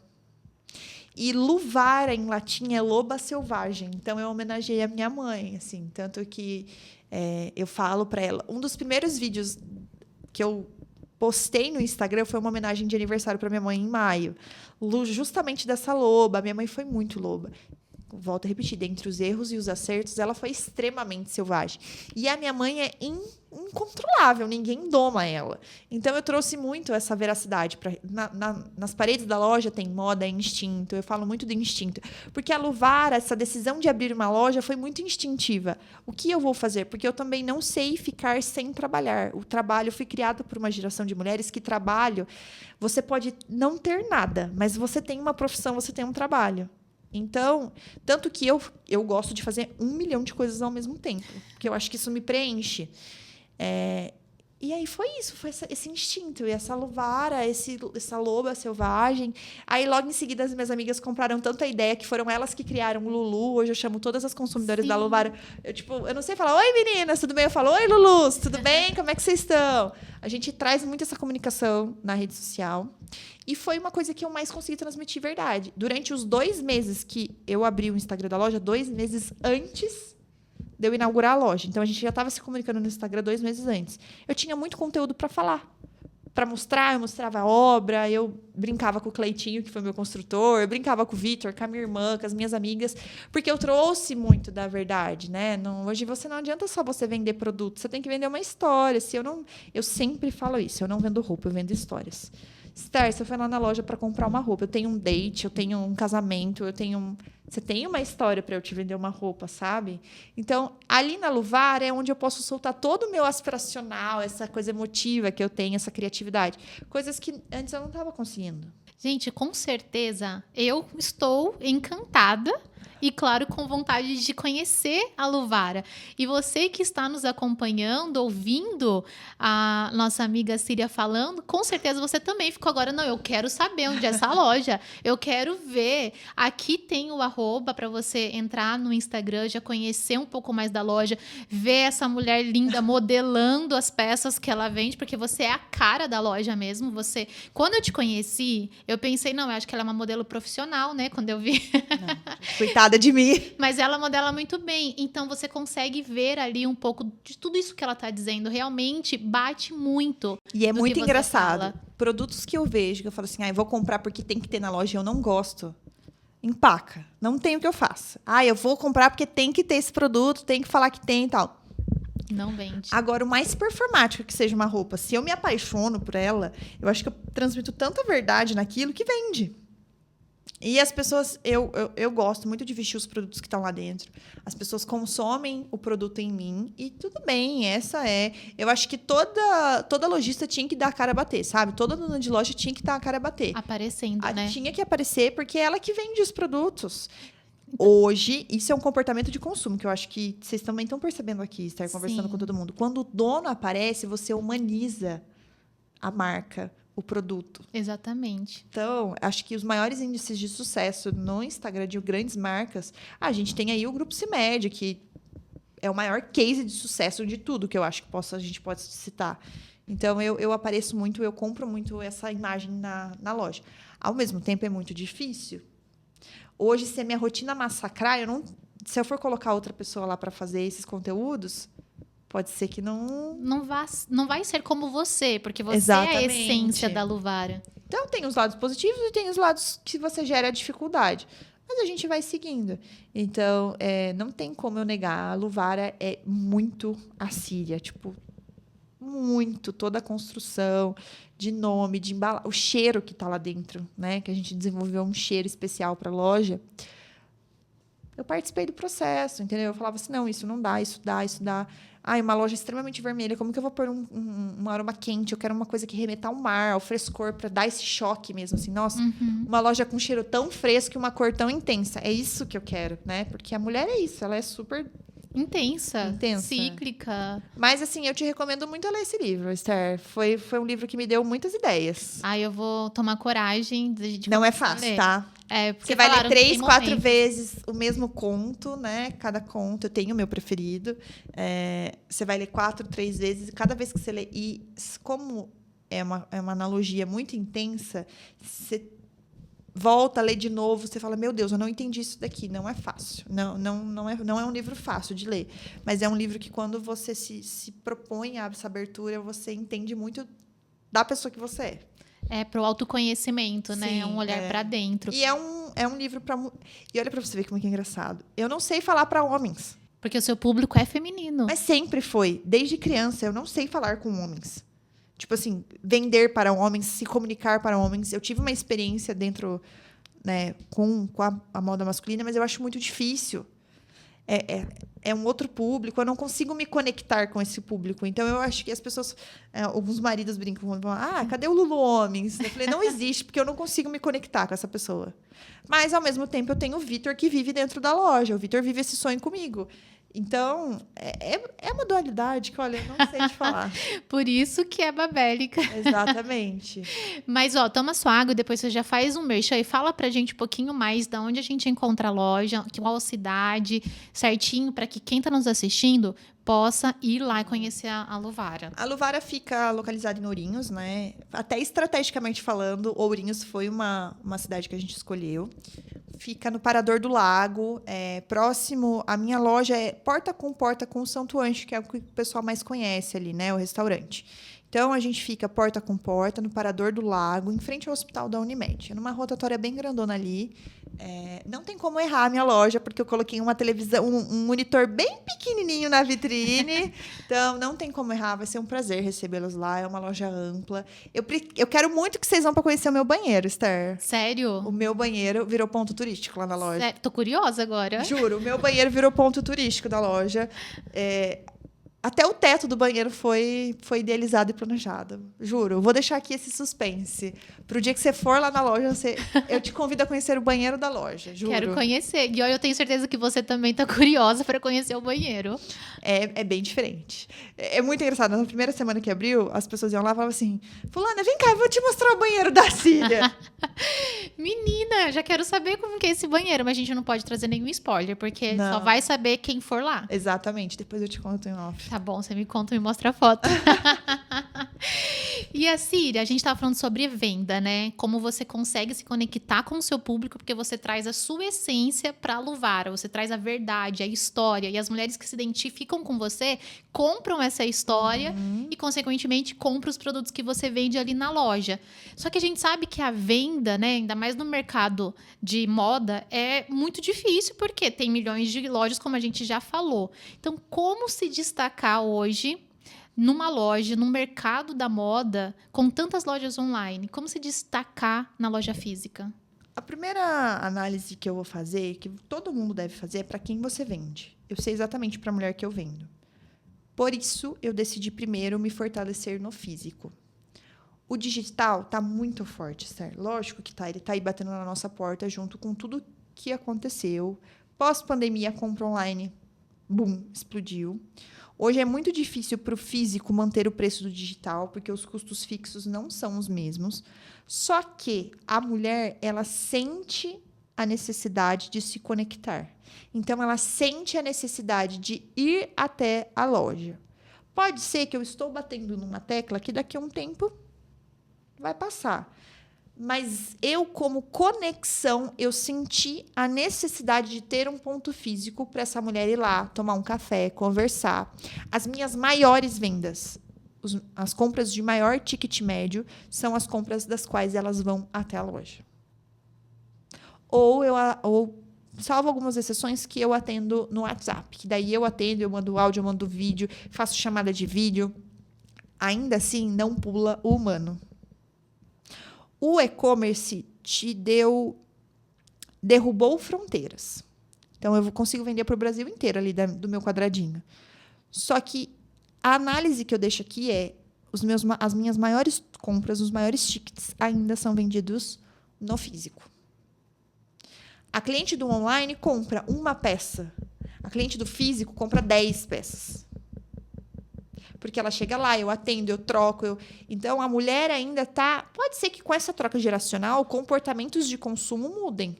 E Luvara, em latim, é loba selvagem. Então, eu homenageei a minha mãe, assim. Tanto que eu falo para ela... Um dos primeiros vídeos que eu postei no Instagram foi uma homenagem de aniversário para minha mãe em maio. Justamente dessa loba. A minha mãe foi muito loba. Volto a repetir, dentre os erros e os acertos, ela foi extremamente selvagem. E a minha mãe é incontrolável, ninguém doma ela. Então, eu trouxe muito essa veracidade. Nas paredes da loja tem moda, é instinto. Eu falo muito do instinto. Porque a Luvara, essa decisão de abrir uma loja foi muito instintiva. O que eu vou fazer? Porque eu também não sei ficar sem trabalhar. O trabalho foi criado por uma geração de mulheres que trabalho. Você pode não ter nada, mas você tem uma profissão, você tem um trabalho. Então, tanto que eu gosto de fazer 1 milhão de coisas ao mesmo tempo, porque eu acho que isso me preenche. E aí foi isso, foi esse instinto, e essa Luvara, essa loba selvagem. Aí, logo em seguida, as minhas amigas compraram tanta ideia que foram elas que criaram o Lulu. Hoje eu chamo todas as consumidoras da Luvara. Eu não sei falar, oi meninas, tudo bem? Eu falo, oi Lulus, tudo bem? Como é que vocês estão? A gente traz muito essa comunicação na rede social. E foi uma coisa que eu mais consegui transmitir verdade. Durante os 2 meses que eu abri o Instagram da loja, 2 meses antes de eu inaugurar a loja. Então, a gente já estava se comunicando no Instagram 2 meses antes. Eu tinha muito conteúdo para falar. Para mostrar, eu mostrava a obra, eu brincava com o Cleitinho, que foi meu construtor, eu brincava com o Vitor, com a minha irmã, com as minhas amigas, porque eu trouxe muito da verdade, né? Hoje você não adianta só você vender produto, você tem que vender uma história. Eu sempre falo isso, eu não vendo roupa, eu vendo histórias. Esther, você foi lá na loja para comprar uma roupa. Eu tenho um date, eu tenho um casamento, você tem uma história para eu te vender uma roupa, sabe? Então, ali na Luvara é onde eu posso soltar todo o meu aspiracional, essa coisa emotiva que eu tenho, essa criatividade. Coisas que antes eu não estava conseguindo. Gente, com certeza, eu estou encantada. E, claro, com vontade de conhecer a Luvara. E você que está nos acompanhando, ouvindo a nossa amiga Síria falando, com certeza você também ficou agora, não, eu quero saber onde é essa loja. Eu quero ver. Aqui tem o arroba para você entrar no Instagram, já conhecer um pouco mais da loja, ver essa mulher linda modelando as peças que ela vende, porque você é a cara da loja mesmo. Quando eu te conheci, eu pensei, não, eu acho que ela é uma modelo profissional, né? Quando eu vi. Não, coitada de mim. Mas ela modela muito bem. Então, você consegue ver ali um pouco de tudo isso que ela tá dizendo. Realmente bate muito. E é do muito que você engraçado. fala. Produtos que eu vejo, que eu falo assim, eu vou comprar porque tem que ter na loja e eu não gosto. Empaca. Não tem o que eu faça. Eu vou comprar porque tem que ter esse produto, tem que falar que tem e tal. Não vende. Agora, o mais performático que seja uma roupa, se eu me apaixono por ela, eu acho que eu transmito tanta verdade naquilo que vende. E as pessoas, eu gosto muito de vestir os produtos que estão lá dentro. As pessoas consomem o produto em mim e tudo bem, eu acho que toda lojista tinha que dar a cara a bater, sabe? Toda dona de loja tinha que dar a cara a bater. Aparecendo, né? Tinha que aparecer porque é ela que vende os produtos. Hoje, isso é um comportamento de consumo, que eu acho que vocês também estão percebendo aqui, estar conversando com todo mundo. Quando o dono aparece, você humaniza a marca, o produto. Exatamente. Então, acho que os maiores índices de sucesso no Instagram de grandes marcas, a gente tem aí o Grupo CIMED, que é o maior case de sucesso de tudo que eu acho que a gente pode citar. Então, eu apareço muito, eu compro muito essa imagem na loja. Ao mesmo tempo, é muito difícil. Hoje, se a minha rotina massacrar, se eu for colocar outra pessoa lá para fazer esses conteúdos, pode ser que não vai ser como você, porque você Exatamente. é a essência da Luvara. Então, tem os lados positivos e tem os lados que você gera dificuldade. Mas a gente vai seguindo. Então, não tem como eu negar. A Luvara é muito assíria. Tipo, muito. Toda a construção de nome, de embalagem. O cheiro que está lá dentro, né? Que a gente desenvolveu um cheiro especial para a loja. Eu participei do processo, entendeu? Eu falava assim, não, isso não dá, isso dá, isso dá. Uma loja extremamente vermelha, como que eu vou pôr um aroma quente? Eu quero uma coisa que remeta ao mar, ao frescor, para dar esse choque mesmo, assim. Nossa, uma loja com cheiro tão fresco e uma cor tão intensa. É isso que eu quero, né? Porque a mulher é isso, ela é super... Intensa. Intensa. Cíclica. Mas, assim, eu te recomendo muito ler esse livro, Esther. Foi um livro que me deu muitas ideias. Eu vou tomar coragem de Não é fácil, tá? Porque você vai ler 3, 4 momentos. vezes o mesmo conto, né? Cada conto, eu tenho o meu preferido. Você vai ler 4, 3 vezes. Cada vez que você lê... E como é uma analogia muito intensa, você volta a ler de novo, você fala, meu Deus, eu não entendi isso daqui. Não é fácil. Não é um livro fácil de ler. Mas é um livro que, quando você se propõe a essa abertura, você entende muito da pessoa que você é. Pro autoconhecimento, né? Sim, É um olhar para dentro. E é um livro para... E olha para você ver como é que é engraçado. Eu não sei falar para homens. Porque o seu público é feminino. Mas sempre foi. Desde criança, eu não sei falar com homens. Tipo assim, vender para homens, se comunicar para homens. Eu tive uma experiência dentro, né, com a moda masculina, mas eu acho muito difícil. É um outro público, eu não consigo me conectar com esse público. Então, eu acho que as pessoas... alguns maridos brincam, falam, cadê o Lulu Homens? Eu falei, não existe, porque eu não consigo me conectar com essa pessoa. Mas, ao mesmo tempo, eu tenho o Vitor, que vive dentro da loja. O Vitor vive esse sonho comigo. Então, é uma dualidade que, olha, eu não sei te falar. Por isso que é babélica. Exatamente. Mas, toma sua água e depois você já faz um merchan e fala pra gente um pouquinho mais de onde a gente encontra a loja, qual cidade, certinho, para que quem tá nos assistindo possa ir lá e conhecer a Luvara. A Luvara fica localizada em Ourinhos, né? Até estrategicamente falando, Ourinhos foi uma cidade que a gente escolheu. Fica no Parador do Lago, próximo. A minha loja é porta com o Santo Anjo, que é o que o pessoal mais conhece ali, né? O restaurante. Então, a gente fica porta com porta, no Parador do Lago, em frente ao Hospital da Unimed. Numa rotatória bem grandona ali. Não tem como errar a minha loja, porque eu coloquei uma televisão, um monitor bem pequenininho na vitrine. Então, não tem como errar. Vai ser um prazer recebê-los lá. É uma loja ampla. Eu quero muito que vocês vão para conhecer o meu banheiro, Esther. Sério? O meu banheiro virou ponto turístico lá na loja. Tô curiosa agora. Juro, o meu banheiro virou ponto turístico da loja. Até o teto do banheiro foi idealizado e planejado. Juro. Vou deixar aqui esse suspense. Pro dia que você for lá na loja, eu te convido a conhecer o banheiro da loja. Juro. Quero conhecer. E eu tenho certeza que você também tá curiosa para conhecer o banheiro. É bem diferente. É muito engraçado. Na primeira semana que abriu, as pessoas iam lá e falavam assim, fulana, vem cá, eu vou te mostrar o banheiro da Cília. Menina, Menina, já quero saber como que é esse banheiro, mas a gente não pode trazer nenhum spoiler, porque Não. só vai saber quem for lá. Exatamente. Depois eu te conto em off. Tá bom, você me conta, me mostra a foto. E a Síria, a gente tava falando sobre venda, né? Como você consegue se conectar com o seu público, porque você traz a sua essência pra Luvara, você traz a verdade, a história, e as mulheres que se identificam com você compram essa história e, consequentemente, compram os produtos que você vende ali na loja. Só que a gente sabe que a venda, né, ainda mais no mercado de moda, é muito difícil, porque tem milhões de lojas, como a gente já falou. Então, como se destacar hoje numa loja, no mercado da moda, com tantas lojas online? Como se destacar na loja física? A primeira análise que eu vou fazer, que todo mundo deve fazer, é para quem você vende. Eu sei exatamente para a mulher que eu vendo. Por isso, eu decidi primeiro me fortalecer no físico. O digital está muito forte, certo? Lógico que tá. Ele está aí batendo na nossa porta junto com tudo que aconteceu. Pós-pandemia, a compra online, boom, explodiu. Hoje é muito difícil para o físico manter o preço do digital, porque os custos fixos não são os mesmos. Só que a mulher, ela sente a necessidade de se conectar. Então, ela sente a necessidade de ir até a loja. Pode ser que eu estou batendo numa tecla que daqui a um tempo vai passar. Mas eu, como conexão, eu senti a necessidade de ter um ponto físico para essa mulher ir lá, tomar um café, conversar. As minhas maiores vendas, as compras de maior ticket médio, são as compras das quais elas vão até a loja. Ou salvo algumas exceções que eu atendo no WhatsApp. Que daí eu atendo, eu mando áudio, eu mando vídeo, faço chamada de vídeo. Ainda assim, não pula o humano. O e-commerce derrubou fronteiras. Então, eu consigo vender para o Brasil inteiro ali do meu quadradinho. Só que a análise que eu deixo aqui é as minhas maiores compras, os maiores tickets ainda são vendidos no físico. A cliente do online compra uma peça. A cliente do físico compra 10 peças. Porque ela chega lá, eu atendo, eu troco. Então, a mulher ainda está... Pode ser que com essa troca geracional, comportamentos de consumo mudem.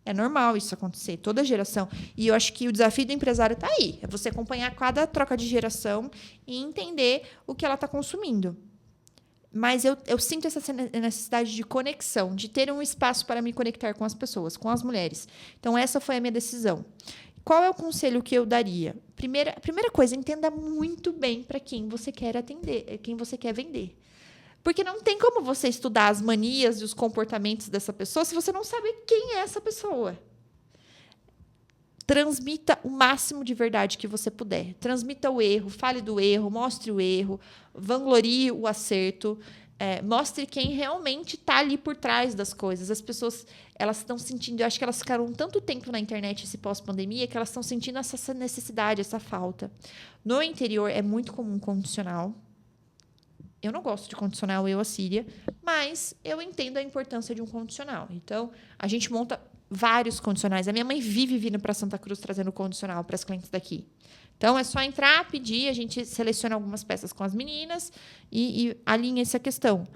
É normal isso acontecer, toda geração. E eu acho que o desafio do empresário está aí. É você acompanhar cada troca de geração e entender o que ela está consumindo. Mas eu sinto essa necessidade de conexão, de ter um espaço para me conectar com as pessoas, com as mulheres. Então, essa foi a minha decisão. Qual é o conselho que eu daria? Primeira coisa, entenda muito bem para quem você quer atender, quem você quer vender. Porque não tem como você estudar as manias e os comportamentos dessa pessoa se você não sabe quem é essa pessoa. Transmita o máximo de verdade que você puder. Transmita o erro, fale do erro, mostre o erro, vanglorie o acerto. Mostre quem realmente está ali por trás das coisas. As pessoas, elas estão sentindo... Eu acho que elas ficaram tanto tempo na internet, esse pós-pandemia, que elas estão sentindo essa necessidade, essa falta. No interior, é muito comum condicional. Eu não gosto de condicional, a Síria, mas eu entendo a importância de um condicional. Então, a gente monta vários condicionais. A minha mãe vive vindo para Santa Cruz trazendo condicional para as clientes daqui. Então, é só entrar, pedir, a gente seleciona algumas peças com as meninas e alinha essa questão.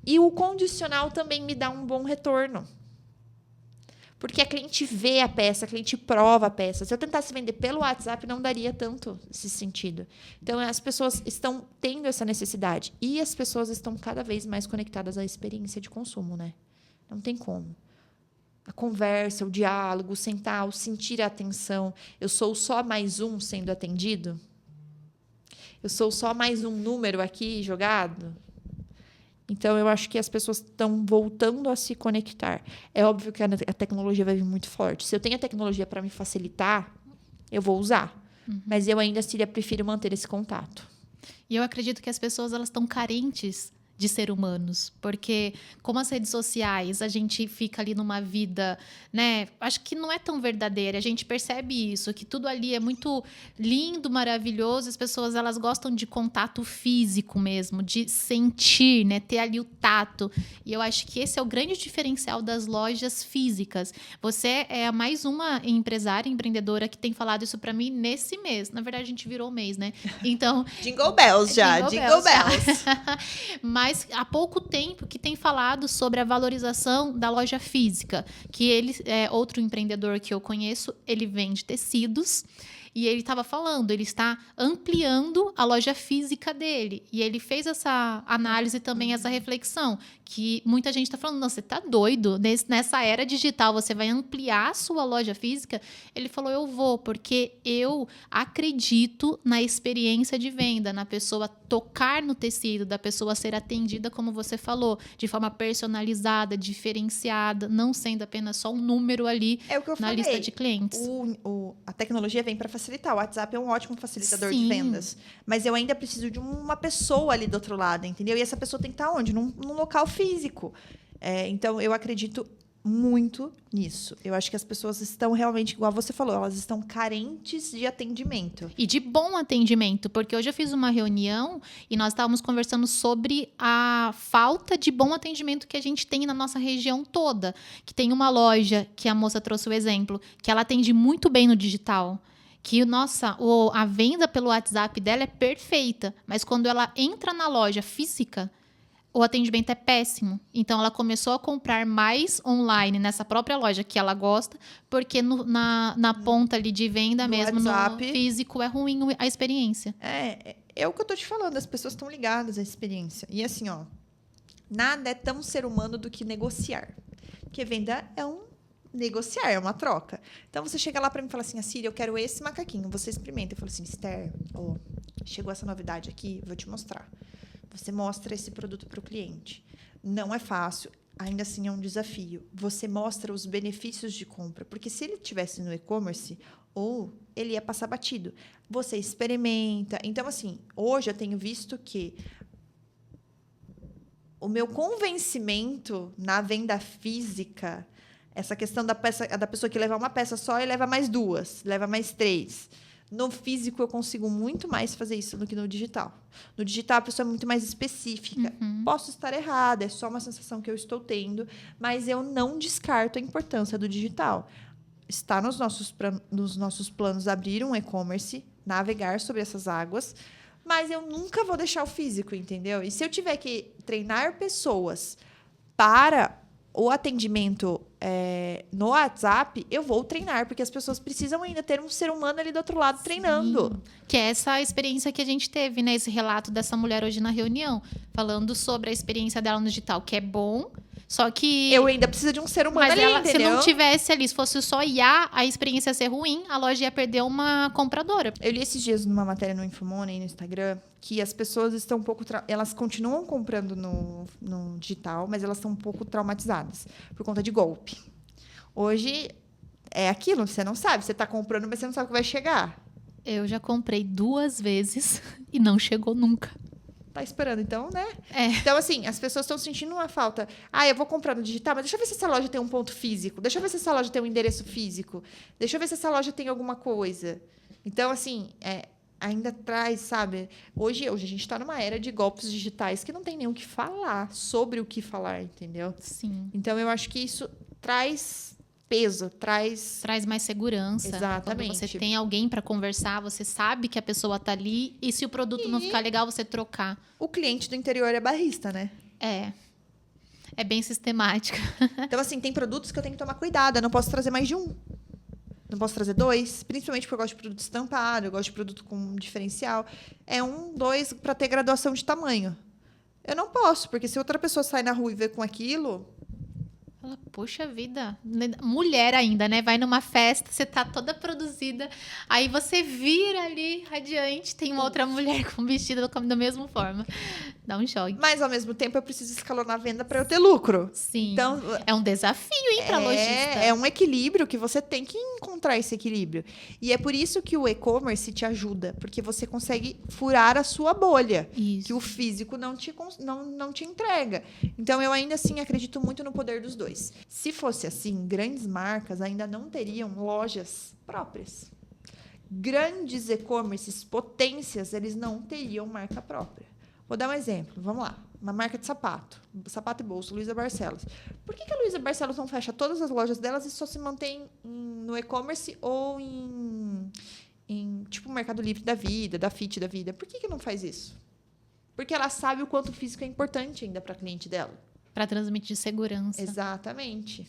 E o condicional também me dá um bom retorno. Porque a cliente vê a peça, a cliente prova a peça. Se eu tentasse vender pelo WhatsApp, não daria tanto esse sentido. Então, as pessoas estão tendo essa necessidade. E as pessoas estão cada vez mais conectadas à experiência de consumo, né? Não tem como. A conversa, o diálogo, o sentar, o sentir a atenção. Eu sou só mais um sendo atendido? Eu sou só mais um número aqui jogado? Então, eu acho que as pessoas estão voltando a se conectar. É óbvio que a tecnologia vai vir muito forte. Se eu tenho a tecnologia para me facilitar, eu vou usar. Mas eu ainda prefiro manter esse contato. E eu acredito que as pessoas elas estão carentes de ser humanos, porque como as redes sociais, a gente fica ali numa vida, né, acho que não é tão verdadeira, a gente percebe isso, que tudo ali é muito lindo, maravilhoso, as pessoas elas gostam de contato físico mesmo, de sentir, né, ter ali o tato, e eu acho que esse é o grande diferencial das lojas físicas. Você é mais uma empresária, empreendedora que tem falado isso para mim nesse mês, na verdade a gente virou o mês, né, então... Jingle Bells já, Jingle Bells. Mas mas há pouco tempo que tem falado sobre a valorização da loja física, que ele é outro empreendedor que eu conheço, ele vende tecidos. E ele estava falando, ele está ampliando a loja física dele. E ele fez essa análise também, essa reflexão, que muita gente está falando, não, você está doido? Nessa era digital, você vai ampliar a sua loja física? Ele falou, eu vou, porque eu acredito na experiência de venda, na pessoa tocar no tecido, da pessoa ser atendida, como você falou, de forma personalizada, diferenciada, não sendo apenas só um número ali É o que eu na falei. lista de clientes. A tecnologia vem para facilitar. O WhatsApp é um ótimo facilitador Sim. de vendas. Mas eu ainda preciso de uma pessoa ali do outro lado, entendeu? E essa pessoa tem que estar onde? Num local físico. Então, eu acredito muito nisso. Eu acho que as pessoas estão realmente, igual você falou, elas estão carentes de atendimento. E de bom atendimento, porque hoje eu fiz uma reunião e nós estávamos conversando sobre a falta de bom atendimento que a gente tem na nossa região toda. Que tem uma loja, que a moça trouxe o exemplo, que ela atende muito bem no digital. Que, nossa, a venda pelo WhatsApp dela é perfeita, mas quando ela entra na loja física, o atendimento é péssimo. Então, ela começou a comprar mais online nessa própria loja que ela gosta, porque na ponta ali de venda Do mesmo, WhatsApp. no físico, é ruim a experiência. É o que eu tô te falando, as pessoas estão ligadas à experiência. E assim, ó, nada é tão ser humano do que negociar. Porque venda é um negociar, é uma troca. Então, você chega lá para mim e fala assim, Síria, eu quero esse macaquinho, você experimenta. Eu falo assim, Esther, chegou essa novidade aqui, vou te mostrar. Você mostra esse produto para o cliente. Não é fácil, ainda assim é um desafio. Você mostra os benefícios de compra, porque se ele tivesse no e-commerce, ou ele ia passar batido. Você experimenta. Então, assim, hoje eu tenho visto que o meu convencimento na venda física, essa questão da pessoa que leva uma peça só e leva mais duas, leva mais três. No físico, eu consigo muito mais fazer isso do que no digital. No digital, a pessoa é muito mais específica. Posso estar errada, é só uma sensação que eu estou tendo, mas eu não descarto a importância do digital. Está nos nossos planos abrir um e-commerce, navegar sobre essas águas, mas eu nunca vou deixar o físico, entendeu? E se eu tiver que treinar pessoas para o atendimento no WhatsApp, eu vou treinar, porque as pessoas precisam ainda ter um ser humano ali do outro lado treinando. Que é essa experiência que a gente teve, né? Esse relato dessa mulher hoje na reunião, falando sobre a experiência dela no digital, que é bom, só que... Eu ainda preciso de um ser humano ali, Mas se entendeu? não tivesse ali, se fosse só IA, a experiência ia ser ruim, a loja ia perder uma compradora. Eu li esses dias numa matéria no Infomoney, no Instagram, que as pessoas estão um pouco... Elas continuam comprando no digital, mas elas estão um pouco traumatizadas por conta de golpe. Hoje, é aquilo, você não sabe. Você está comprando, mas você não sabe o que vai chegar. Eu já comprei 2 vezes e não chegou nunca. Tá esperando, então, né? É. Então, assim, as pessoas estão sentindo uma falta. Eu vou comprar no digital, mas deixa eu ver se essa loja tem um ponto físico. Deixa eu ver se essa loja tem um endereço físico. Deixa eu ver se essa loja tem alguma coisa. Então, assim, ainda traz, sabe? Hoje a gente está numa era de golpes digitais que não tem nem o que falar, sobre o que falar, entendeu? Sim. Então, eu acho que isso traz peso, traz mais segurança. Exatamente. Quando você tem alguém para conversar, você sabe que a pessoa tá ali e se o produto não ficar legal, você trocar. O cliente do interior é barrista, né? É bem sistemática. Então, assim, tem produtos que eu tenho que tomar cuidado. Eu não posso trazer mais de um. Não posso trazer 2, principalmente porque eu gosto de produto estampado, eu gosto de produto com diferencial. É 1, 2 para ter graduação de tamanho. Eu não posso, porque se outra pessoa sai na rua e vê com aquilo... Fala, poxa vida, mulher ainda, né? Vai numa festa, você tá toda produzida, aí você vira ali, radiante, tem uma outra mulher com vestido da mesma forma. Dá um choque. Mas, ao mesmo tempo, eu preciso escalonar a venda para eu ter lucro. Sim. Então, é um desafio, hein, pra lojista. É um equilíbrio que você tem que encontrar esse equilíbrio. E é por isso que o e-commerce te ajuda, porque você consegue furar a sua bolha, Isso. que o físico não te entrega. Então, eu ainda assim acredito muito no poder dos dois. Se fosse assim, grandes marcas ainda não teriam lojas próprias. Grandes e-commerces, potências, eles não teriam marca própria. Vou dar um exemplo. Vamos lá. Uma marca de sapato. Sapato e bolso, Luiza Barcelos. Por que a Luiza Barcelos não fecha todas as lojas delas e só se mantém no e-commerce ou em tipo, o Mercado Livre da vida, da Fit da vida? Por que não faz isso? Porque ela sabe o quanto o físico é importante ainda para a cliente dela. Para transmitir segurança. Exatamente.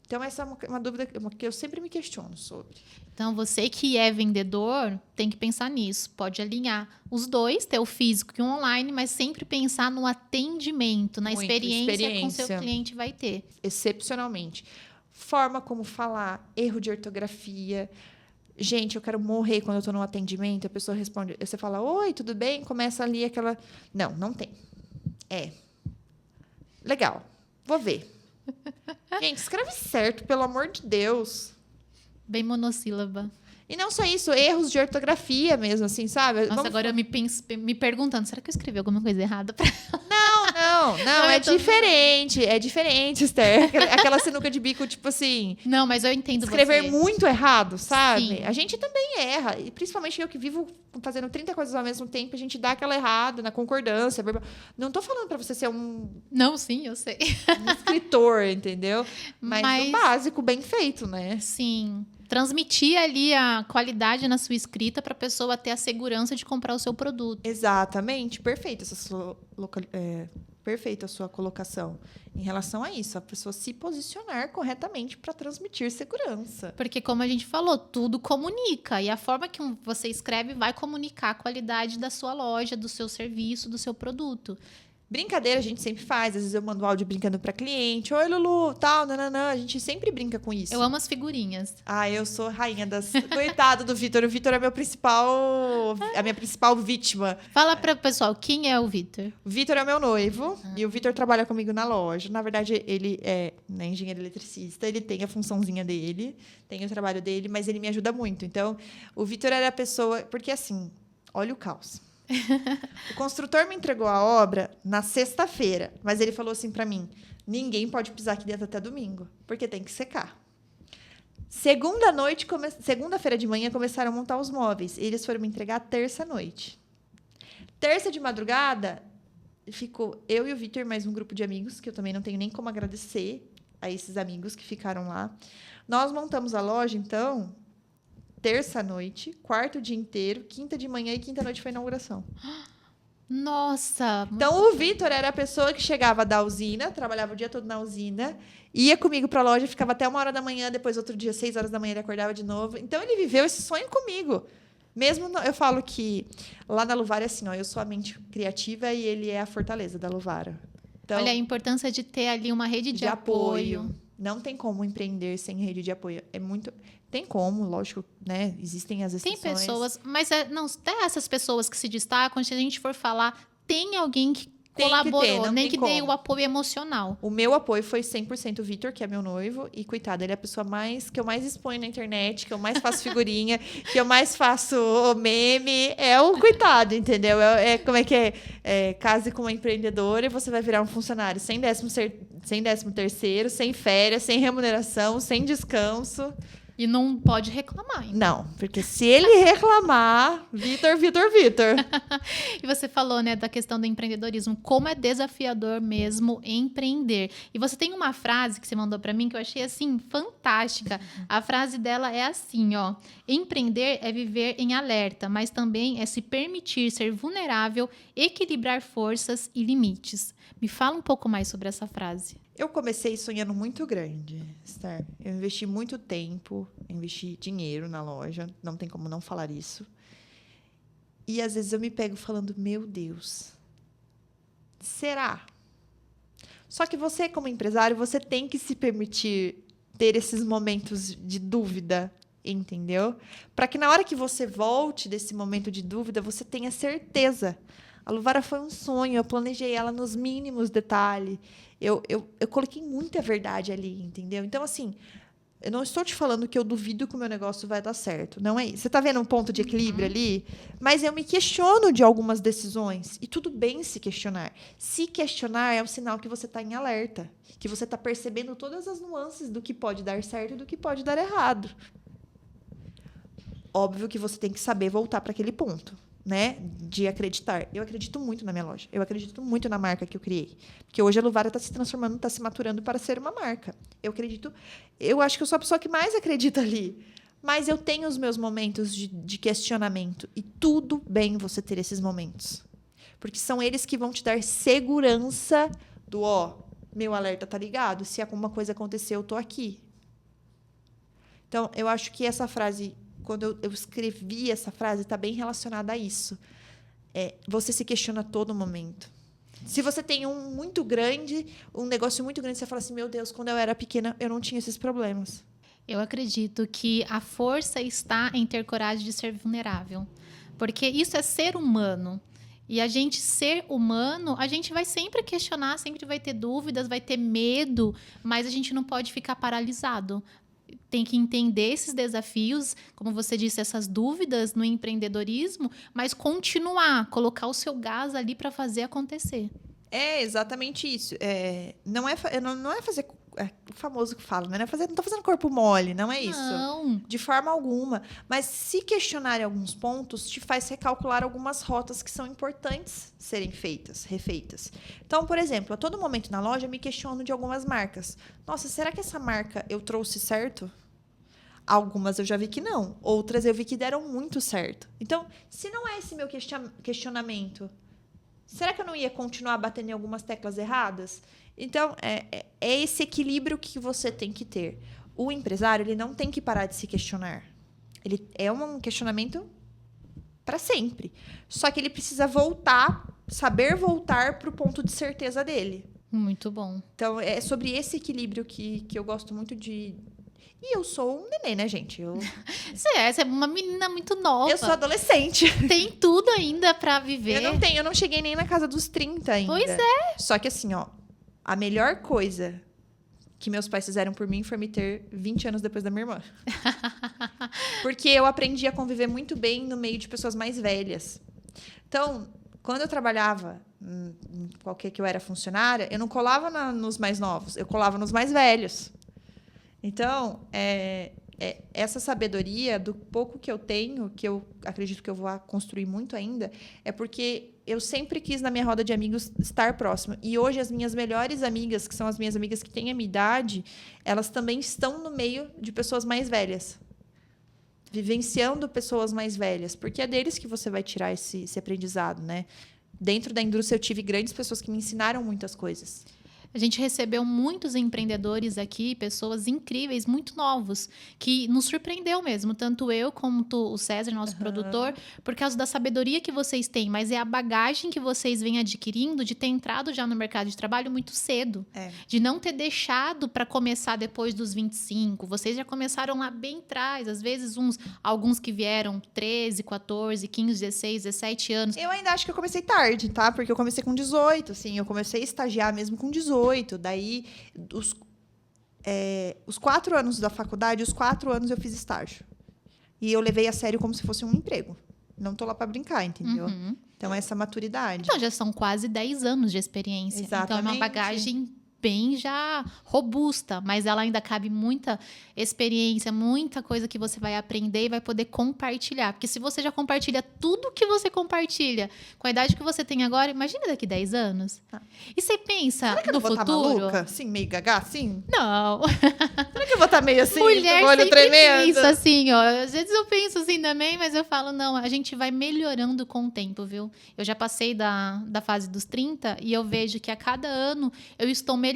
Então, essa é uma dúvida que eu sempre me questiono sobre. Então, você que é vendedor, tem que pensar nisso. Pode alinhar os dois, ter o físico e o online, mas sempre pensar no atendimento, na experiência que o seu cliente vai ter. Excepcionalmente. Forma como falar, erro de ortografia. Gente, eu quero morrer quando eu estou no atendimento. A pessoa responde, você fala, oi, tudo bem? Começa ali aquela... Não tem. Legal, vou ver. Gente, escreve certo, pelo amor de Deus. Bem monossílaba. E não só isso, erros de ortografia mesmo, assim, sabe? Nossa, agora eu me perguntando, será que eu escrevi alguma coisa errada? Não, é diferente. É diferente, Esther. Aquela sinuca de bico, tipo assim... Não, mas eu entendo escrever você. muito errado, sabe? Sim. A gente também erra. E principalmente eu que vivo fazendo 30 coisas ao mesmo tempo, a gente dá aquela errada na concordância. Não tô falando pra você ser um Não, sim, eu sei. escritor, entendeu? Mas o básico, bem feito, né? Sim. Transmitir ali a qualidade na sua escrita para a pessoa ter a segurança de comprar o seu produto. Exatamente. Perfeita a sua colocação em relação a isso. A pessoa se posicionar corretamente para transmitir segurança. Porque, como a gente falou, tudo comunica. E a forma que você escreve vai comunicar a qualidade da sua loja, do seu serviço, do seu produto. Brincadeira a gente sempre faz. Às vezes eu mando áudio brincando para cliente. Oi, Lulu, tal, nananã. A gente sempre brinca com isso. Eu amo as figurinhas. Eu sou rainha das... Coitado do Vitor. O Vitor é a minha principal vítima. Fala para o pessoal, quem é o Vitor? O Vitor é meu noivo. E o Vitor trabalha comigo na loja. Na verdade, ele é engenheiro eletricista. Ele tem a funçãozinha dele. Tem o trabalho dele. Mas ele me ajuda muito. Então, o Vitor era a pessoa... Porque, assim, olha o caos. O construtor me entregou a obra na sexta-feira, mas ele falou assim para mim: ninguém pode pisar aqui dentro até domingo, porque tem que secar. Segunda-feira de manhã começaram a montar os móveis. E eles foram me entregar terça-noite. Terça de madrugada, ficou eu e o Vitor, mais um grupo de amigos, que eu também não tenho nem como agradecer a esses amigos que ficaram lá. Nós montamos a loja, então, terça-noite, quarto dia inteiro, quinta de manhã e quinta-noite foi a inauguração. Nossa! Então, o Vitor era a pessoa que chegava da usina, trabalhava o dia todo na usina, ia comigo para a loja, ficava até 1h da manhã, depois outro dia, 6 horas da manhã, ele acordava de novo. Então, ele viveu esse sonho comigo. Mesmo, eu falo que lá na Luvara é assim, eu sou a mente criativa e ele é a fortaleza da Luvara. Então, olha a importância de ter ali uma rede de apoio. Não tem como empreender sem rede de apoio. Tem como, lógico, né? Existem as exceções. Tem pessoas, mas não, até essas pessoas que se destacam, se a gente for falar, tem alguém que colaborou, nem que dê o apoio emocional. O meu apoio foi 100% o Vitor, que é meu noivo, e coitado, ele é a pessoa que eu mais exponho na internet, que eu mais faço figurinha, que eu mais faço meme. É o coitado, entendeu? Como é que é? Case com uma empreendedora e você vai virar um funcionário sem 13º, sem férias, sem remuneração, sem descanso. E não pode reclamar. Então. Não, porque se ele reclamar, Vitor. E você falou, né, da questão do empreendedorismo, como é desafiador mesmo empreender. E você tem uma frase que você mandou para mim que eu achei, assim, fantástica. A frase dela é assim, ó: empreender é viver em alerta, mas também é se permitir ser vulnerável, equilibrar forças e limites. Me fala um pouco mais sobre essa frase. Eu comecei sonhando muito grande, Esther. Eu investi muito tempo, investi dinheiro na loja, não tem como não falar isso. E às vezes eu me pego falando, meu Deus, será? Só que você, como empresário, você tem que se permitir ter esses momentos de dúvida, entendeu? Para que na hora que você volte desse momento de dúvida, você tenha certeza. A Luvara foi um sonho, eu planejei ela nos mínimos detalhes. Eu coloquei muita verdade ali, entendeu? Então, assim, eu não estou te falando que eu duvido que o meu negócio vai dar certo. Não é isso. Você está vendo um ponto de equilíbrio ali? Mas eu me questiono de algumas decisões. E tudo bem se questionar. Se questionar é um sinal que você está em alerta. Que você está percebendo todas as nuances do que pode dar certo e do que pode dar errado. Óbvio que você tem que saber voltar para aquele ponto, né, de acreditar. Eu acredito muito na minha loja. Eu acredito muito na marca que eu criei. Porque hoje a Luvara está se transformando, está se maturando para ser uma marca. Eu acho que eu sou a pessoa que mais acredita ali. Mas eu tenho os meus momentos de questionamento. E tudo bem você ter esses momentos. Porque são eles que vão te dar segurança do, meu alerta tá ligado, se alguma coisa acontecer, eu tô aqui. Então, eu acho que essa frase, quando eu escrevi essa frase, está bem relacionada a isso. Você se questiona a todo momento. Se você tem um negócio muito grande, você fala assim, meu Deus, quando eu era pequena, eu não tinha esses problemas. Eu acredito que a força está em ter coragem de ser vulnerável. Porque isso é ser humano. E a gente ser humano, a gente vai sempre questionar, sempre vai ter dúvidas, vai ter medo, mas a gente não pode ficar paralisado. Tem que entender esses desafios, como você disse, essas dúvidas no empreendedorismo, mas continuar, colocar o seu gás ali para fazer acontecer. É exatamente isso. Não é fazer o famoso que fala, né? Não tô fazendo corpo mole, não é isso. Não. De forma alguma. Mas se questionar em alguns pontos, te faz recalcular algumas rotas que são importantes serem refeitas. Então, por exemplo, a todo momento na loja eu me questiono de algumas marcas. Nossa, será que essa marca eu trouxe certo? Algumas eu já vi que não. Outras eu vi que deram muito certo. Então, se não é esse meu questionamento, será que eu não ia continuar batendo em algumas teclas erradas? Então, é esse equilíbrio que você tem que ter. O empresário, ele não tem que parar de se questionar. Ele é um questionamento para sempre. Só que ele precisa saber voltar para o ponto de certeza dele. Muito bom. Então, é sobre esse equilíbrio que eu gosto muito de... E eu sou um neném, né, gente? Você é uma menina muito nova. Eu sou adolescente. Tem tudo ainda para viver. Eu não cheguei nem na casa dos 30 ainda. Pois é. Só que assim, a melhor coisa que meus pais fizeram por mim foi me ter 20 anos depois da minha irmã. Porque eu aprendi a conviver muito bem no meio de pessoas mais velhas. Então, quando eu trabalhava, em qualquer que eu era funcionária, eu não colava nos mais novos, eu colava nos mais velhos. Então, essa sabedoria do pouco que eu tenho, que eu acredito que eu vou construir muito ainda, é porque eu sempre quis, na minha roda de amigos, estar próxima. E hoje, as minhas melhores amigas, que são as minhas amigas que têm a minha idade, elas também estão no meio de pessoas mais velhas. Vivenciando pessoas mais velhas. Porque é deles que você vai tirar esse aprendizado, né? Dentro da indústria, eu tive grandes pessoas que me ensinaram muitas coisas. A gente recebeu muitos empreendedores aqui, pessoas incríveis, muito novos, que nos surpreendeu mesmo. Tanto eu como o César, nosso produtor, por causa da sabedoria que vocês têm. Mas é a bagagem que vocês vêm adquirindo de ter entrado já no mercado de trabalho muito cedo. De não ter deixado para começar depois dos 25. Vocês já começaram lá bem atrás. Às vezes, alguns que vieram 13, 14, 15, 16, 17 anos. Eu ainda acho que eu comecei tarde, tá? Porque eu comecei com 18, assim. Eu comecei a estagiar mesmo com 18. Daí, os 4 anos da faculdade, os 4 anos eu fiz estágio. E eu levei a sério como se fosse um emprego. Não tô lá para brincar, entendeu? Uhum. Então, essa maturidade. Então, já são quase 10 anos de experiência. Exatamente. Então, é uma bagagem bem já robusta, mas ela ainda cabe muita experiência, muita coisa que você vai aprender e vai poder compartilhar. Porque se você já compartilha tudo que você compartilha com a idade que você tem agora, imagina daqui 10 anos. E você pensa Será que no eu vou futuro? Estar maluca? Assim, meio gaga, assim? Não. Será que eu vou estar meio assim, Mulher com o olho sempre tremendo? pensa assim, ó. Às vezes eu penso assim também, mas eu falo, não, a gente vai melhorando com o tempo, viu? Eu já passei da fase dos 30 e eu vejo que a cada ano eu estou melhor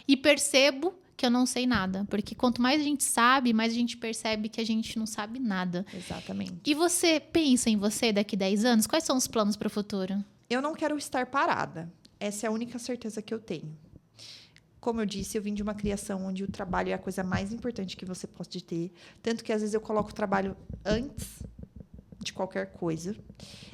e percebo que eu não sei nada. Porque quanto mais a gente sabe, mais a gente percebe que a gente não sabe nada. Exatamente. E você pensa em você daqui 10 anos? Quais são os planos para o futuro? Eu não quero estar parada. Essa é a única certeza que eu tenho. Como eu disse, eu vim de uma criação onde o trabalho é a coisa mais importante que você pode ter. Tanto que, às vezes, eu coloco o trabalho antes de qualquer coisa.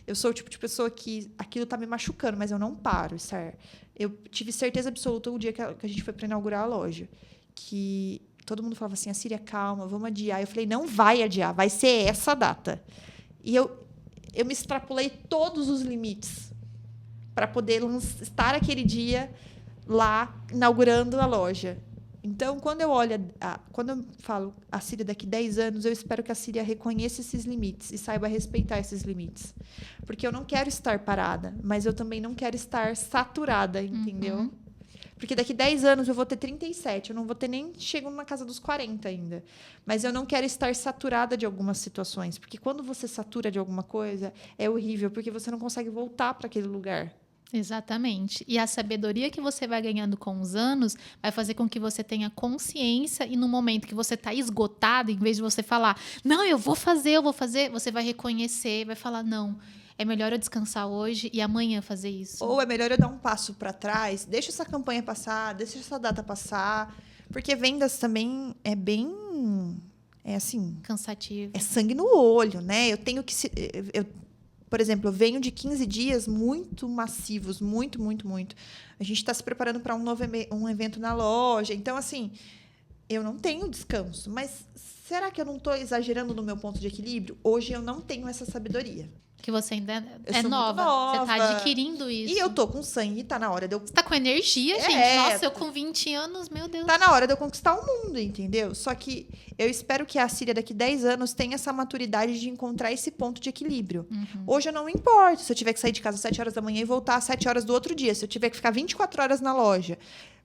Eu sou o tipo de pessoa que aquilo tá me machucando, mas eu não paro, certo? Eu tive certeza absoluta o dia que a gente foi para inaugurar a loja, que todo mundo falava assim, Síria, calma, vamos adiar. Eu falei, não vai adiar, vai ser essa data. E eu me extrapolei todos os limites para poder estar aquele dia lá, inaugurando a loja. Então, quando eu falo a Síria daqui 10 anos, eu espero que a Síria reconheça esses limites e saiba respeitar esses limites. Porque eu não quero estar parada, mas eu também não quero estar saturada, entendeu? Porque daqui 10 anos eu vou ter 37, eu não vou ter nem chego na casa dos 40 ainda. Mas eu não quero estar saturada de algumas situações, porque quando você satura de alguma coisa, é horrível, porque você não consegue voltar para aquele lugar. Exatamente. E a sabedoria que você vai ganhando com os anos vai fazer com que você tenha consciência e no momento que você está esgotado, em vez de você falar, não, eu vou fazer, você vai reconhecer, vai falar, não, é melhor eu descansar hoje e amanhã fazer isso. Ou é melhor eu dar um passo para trás, deixa essa campanha passar, deixa essa data passar, porque vendas também é bem, é assim, Cansativo. é sangue no olho, né? Eu tenho que por exemplo, eu venho de 15 dias muito massivos, muito. A gente está se preparando para um evento na loja. Então, assim, eu não tenho descanso. Mas será que eu não estou exagerando no meu ponto de equilíbrio? Hoje eu não tenho essa sabedoria. Que você ainda Eu é sou muito nova. Você está nova. adquirindo isso. E eu tô com sangue, tá na hora de eu... Você tá com energia, gente. Nossa, eu com 20 anos, meu Deus. Tá na hora de eu conquistar o mundo, entendeu? Só que eu espero que a Síria daqui 10 anos tenha essa maturidade de encontrar esse ponto de equilíbrio. Hoje eu não me importo se eu tiver que sair de casa às 7 horas da manhã e voltar às 7 horas do outro dia. Se eu tiver que ficar 24 horas na loja.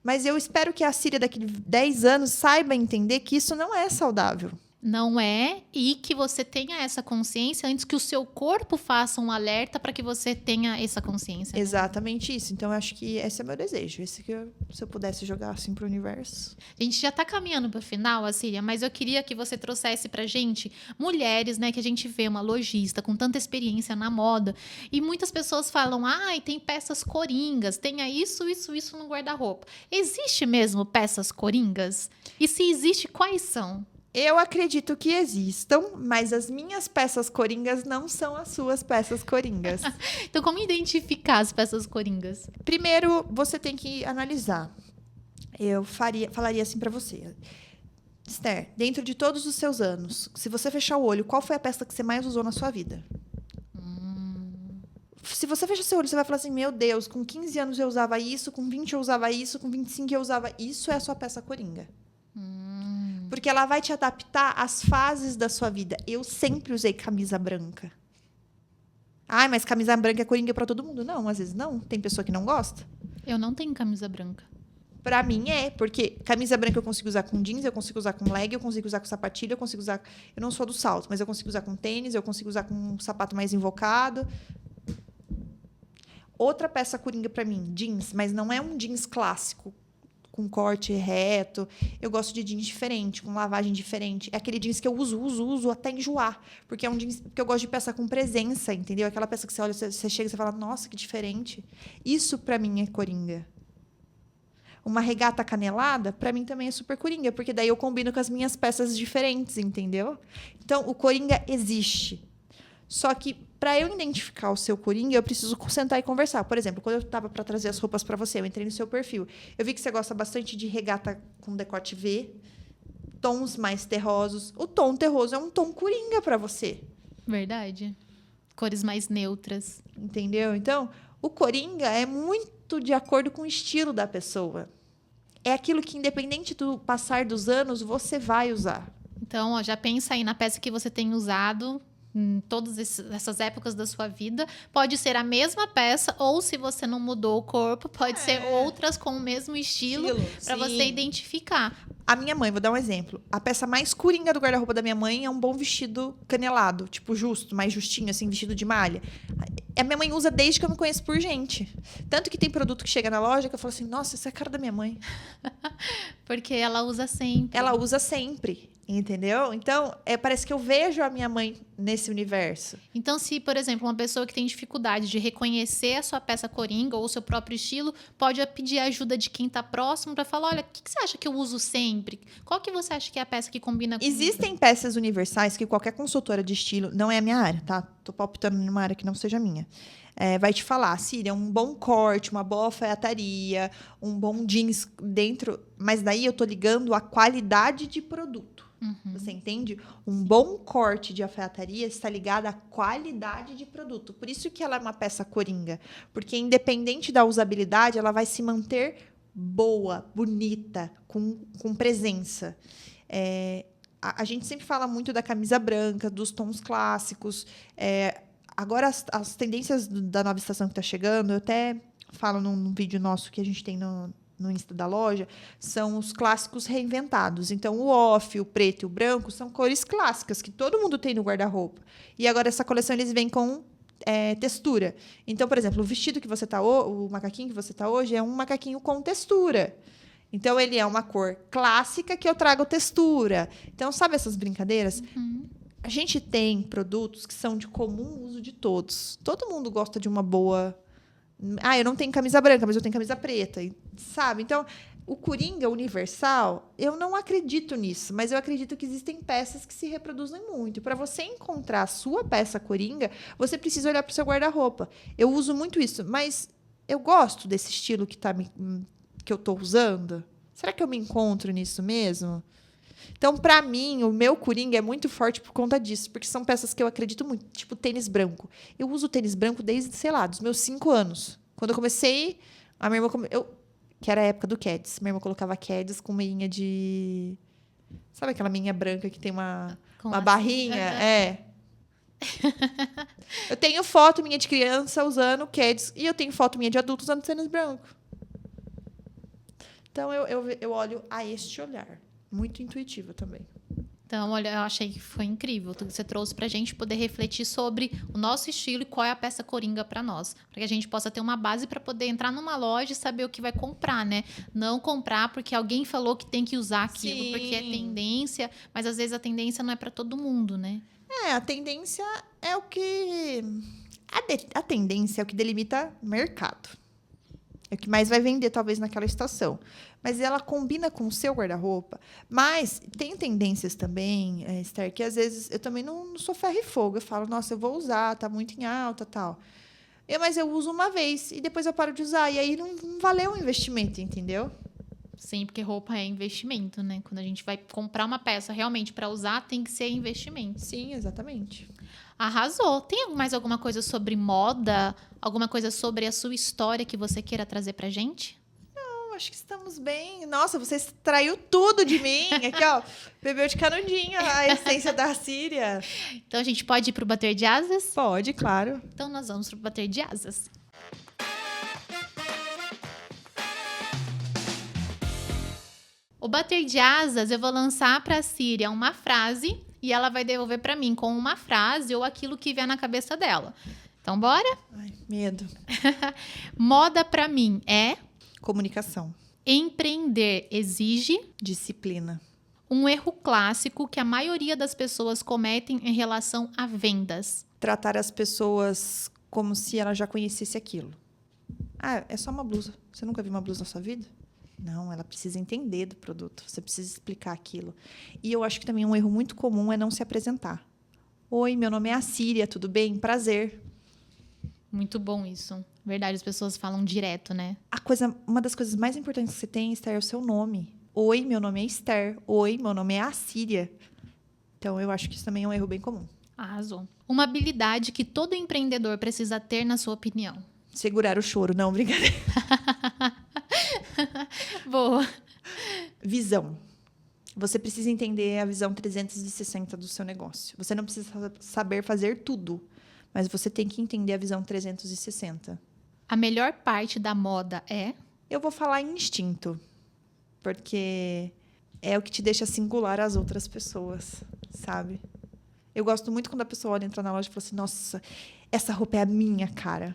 Mas eu espero que a Síria daqui 10 anos saiba entender que isso não é saudável. Não é, e que você tenha essa consciência antes que o seu corpo faça um alerta para que você tenha essa consciência. Exatamente isso. Então, eu acho que esse é meu desejo. Esse que se eu pudesse jogar assim pro universo. A gente já tá caminhando pro final, Assíria, mas eu queria que você trouxesse pra gente mulheres, né, que a gente vê uma lojista com tanta experiência na moda, e muitas pessoas falam, tem peças coringas, tenha isso no guarda-roupa. Existe mesmo peças coringas? E se existe, quais são? Eu acredito que existam, mas as minhas peças coringas não são as suas peças coringas. Então, como identificar as peças coringas? Primeiro, você tem que analisar. Eu falaria assim para você. Esther, dentro de todos os seus anos, se você fechar o olho, qual foi a peça que você mais usou na sua vida? Se você fechar seu olho, você vai falar assim, meu Deus, com 15 anos eu usava isso, com 20 eu usava isso, com 25 eu usava isso, é a sua peça coringa. Porque ela vai te adaptar às fases da sua vida. Eu sempre usei camisa branca. Mas camisa branca é coringa para todo mundo. Não, às vezes não. Tem pessoa que não gosta. Eu não tenho camisa branca. Para mim porque camisa branca eu consigo usar com jeans, eu consigo usar com leg, eu consigo usar com sapatilha, eu consigo usar... Eu não sou do salto, mas eu consigo usar com tênis, eu consigo usar com um sapato mais invocado. Outra peça coringa para mim, jeans, mas não é um jeans clássico. Com corte reto. Eu gosto de jeans diferente, com lavagem diferente. É aquele jeans que eu uso até enjoar. Porque é um jeans que eu gosto de peça com presença, entendeu? Aquela peça que você olha, você chega e você fala, nossa, que diferente. Isso, pra mim, é coringa. Uma regata canelada, pra mim, também é super coringa. Porque daí eu combino com as minhas peças diferentes, entendeu? Então, o coringa existe. Só que, para eu identificar o seu coringa, eu preciso sentar e conversar. Por exemplo, quando eu estava para trazer as roupas para você, eu entrei no seu perfil. Eu vi que você gosta bastante de regata com decote V, tons mais terrosos. O tom terroso é um tom coringa para você. Verdade. Cores mais neutras. Entendeu? Então, o coringa é muito de acordo com o estilo da pessoa. É aquilo que, independente do passar dos anos, você vai usar. Então, já pensa aí na peça que você tem usado em todas essas épocas da sua vida. Pode ser a mesma peça, ou se você não mudou o corpo, pode ser outras com o mesmo estilo para você identificar. A minha mãe, vou dar um exemplo. A peça mais coringa do guarda-roupa da minha mãe é um bom vestido canelado, tipo justo, mais justinho, assim, vestido de malha. A minha mãe usa desde que eu me conheço por gente. Tanto que tem produto que chega na loja que eu falo assim, nossa, isso é a cara da minha mãe. Porque ela usa sempre. Ela usa sempre. Entendeu? Então, parece que eu vejo a minha mãe nesse universo. Então, se, por exemplo, uma pessoa que tem dificuldade de reconhecer a sua peça coringa ou o seu próprio estilo, pode pedir ajuda de quem está próximo para falar, olha, o que você acha que eu uso sempre? Qual que você acha que é a peça que combina com Existem peças universais que qualquer consultora de estilo, não é a minha área, tá? Tô palpitando numa área que não seja minha. Vai te falar, Síria, um bom corte, uma boa alfaiataria, um bom jeans dentro... Mas daí eu tô ligando a qualidade de produto. Você entende? Um bom corte de alfaiataria está ligado à qualidade de produto. Por isso que ela é uma peça coringa. Porque, independente da usabilidade, ela vai se manter boa, bonita, com presença. A gente sempre fala muito da camisa branca, dos tons clássicos. Agora, as tendências da nova estação que está chegando, eu até falo num vídeo nosso que a gente tem no Insta da loja, são os clássicos reinventados. Então, o off, o preto e o branco são cores clássicas que todo mundo tem no guarda-roupa. E agora, essa coleção, eles vêm com textura. Então, por exemplo, o vestido que você tá o macaquinho que você tá hoje é um macaquinho com textura. Então, ele é uma cor clássica que eu trago textura. Então, sabe essas brincadeiras? A gente tem produtos que são de comum uso de todos. Todo mundo gosta de uma boa... eu não tenho camisa branca, mas eu tenho camisa preta, sabe? Então, o Coringa universal, eu não acredito nisso, mas eu acredito que existem peças que se reproduzem muito. Para você encontrar a sua peça Coringa, você precisa olhar para o seu guarda-roupa. Eu uso muito isso, mas eu gosto desse estilo que eu estou usando. Será que eu me encontro nisso mesmo? Então, para mim, o meu Coringa é muito forte por conta disso, porque são peças que eu acredito muito, tipo tênis branco. Eu uso tênis branco desde, sei lá, dos meus 5 anos. Quando eu comecei, a minha irmã... que era a época do Keds. Minha irmã colocava Keds com meinha de... Sabe aquela meinha branca que tem uma barrinha? Eu tenho foto minha de criança usando Keds e eu tenho foto minha de adulto usando tênis branco. Então, eu olho a este olhar. Muito intuitiva também. Então, olha, eu achei que foi incrível tudo que você trouxe pra gente poder refletir sobre o nosso estilo e qual é a peça Coringa pra nós. Para que a gente possa ter uma base para poder entrar numa loja e saber o que vai comprar, né? Não comprar porque alguém falou que tem que usar aquilo, Sim. Porque é tendência, mas às vezes a tendência não é para todo mundo, né? A tendência é o que... A tendência é o que delimita mercado. É o que mais vai vender, talvez, naquela estação. Mas ela combina com o seu guarda-roupa. Mas tem tendências também, Esther, que às vezes eu também não sou ferro e fogo. Eu falo, nossa, eu vou usar, tá muito em alta, tal. Mas eu uso uma vez e depois eu paro de usar. E aí não valeu o investimento, entendeu? Sim, porque roupa é investimento, né? Quando a gente vai comprar uma peça realmente para usar, tem que ser investimento. Sim, exatamente. Arrasou. Tem mais alguma coisa sobre moda? Alguma coisa sobre a sua história que você queira trazer pra gente? Não, acho que estamos bem. Nossa, você extraiu tudo de mim. Aqui, ó. Bebeu de canudinho a essência da Síria. Então a gente pode ir pro bater de asas? Pode, claro. Então nós vamos pro bater de asas. O bater de asas, eu vou lançar pra Síria uma frase e ela vai devolver pra mim com uma frase ou aquilo que vier na cabeça dela. Então, bora? Ai, medo. Moda pra mim é Comunicação. empreender exige Disciplina. um erro clássico que a maioria das pessoas cometem em relação a vendas. Tratar as pessoas como se ela já conhecesse aquilo. É só uma blusa. Você nunca viu uma blusa na sua vida? Não, ela precisa entender do produto. Você precisa explicar aquilo. E eu acho que também um erro muito comum é não se apresentar. Oi, meu nome é Assíria, tudo bem? Prazer. Muito bom isso. Verdade, as pessoas falam direto, né? Uma das coisas mais importantes que você tem, Esther, é o seu nome. Oi, meu nome é Esther. Oi, meu nome é Assíria. Então, eu acho que isso também é um erro bem comum. Arrasou. Uma habilidade que todo empreendedor precisa ter, na sua opinião? Segurar o choro, não, brincadeira. Boa. Visão. Você precisa entender a visão 360 do seu negócio. Você não precisa saber fazer tudo, mas você tem que entender a visão 360. A melhor parte da moda é? Eu vou falar instinto, porque é o que te deixa singular às outras pessoas, sabe? Eu gosto muito quando a pessoa olha, entra na loja e fala assim, nossa, essa roupa é a minha cara.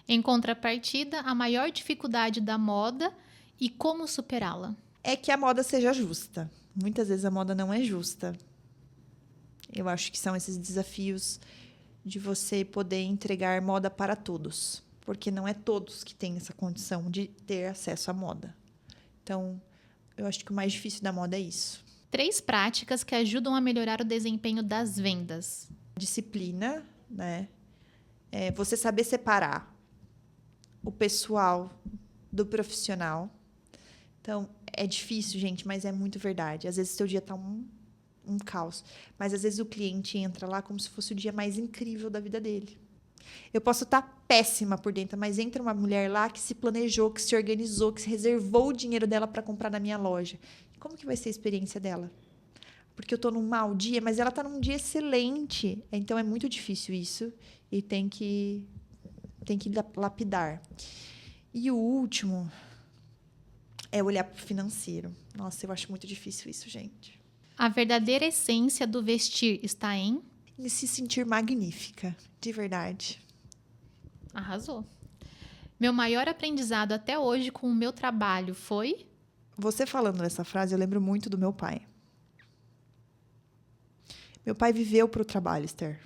Em contrapartida, a maior dificuldade da moda e como superá-la? É que a moda seja justa. Muitas vezes a moda não é justa. Eu acho que são esses desafios de você poder entregar moda para todos. Porque não é todos que têm essa condição de ter acesso à moda. Então, eu acho que o mais difícil da moda é isso. 3 práticas que ajudam a melhorar o desempenho das vendas. Disciplina, né? Você saber separar o pessoal do profissional. Então, é difícil, gente, mas é muito verdade. Às vezes, o seu dia está um caos. Mas, às vezes, o cliente entra lá como se fosse o dia mais incrível da vida dele. Eu posso estar péssima por dentro, mas entra uma mulher lá que se planejou, que se organizou, que se reservou o dinheiro dela para comprar na minha loja. Como que vai ser a experiência dela? Porque eu estou num mau dia, mas ela está num dia excelente. Então, é muito difícil isso e tem que lapidar. E o último... é olhar para o financeiro. Nossa, eu acho muito difícil isso, gente. A verdadeira essência do vestir está em... E se sentir magnífica, de verdade. Arrasou. Meu maior aprendizado até hoje com o meu trabalho foi... Você falando essa frase, eu lembro muito do meu pai. Meu pai viveu para o trabalho, Esther.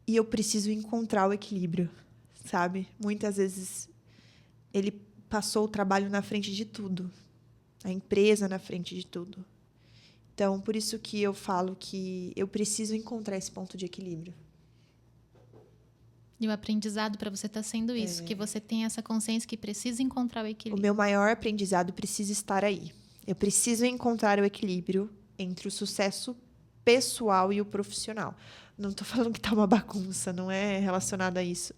E eu preciso encontrar o equilíbrio, sabe? Muitas vezes ele passou o trabalho na frente de tudo. A empresa na frente de tudo. Então, por isso que eu falo que eu preciso encontrar esse ponto de equilíbrio. E o aprendizado para você está sendo isso, que você tem essa consciência que precisa encontrar o O equilíbrio. meu maior aprendizado precisa estar aí. Eu preciso encontrar o equilíbrio entre o sucesso pessoal e o profissional. Não estou falando que tá uma bagunça, não é relacionado a isso.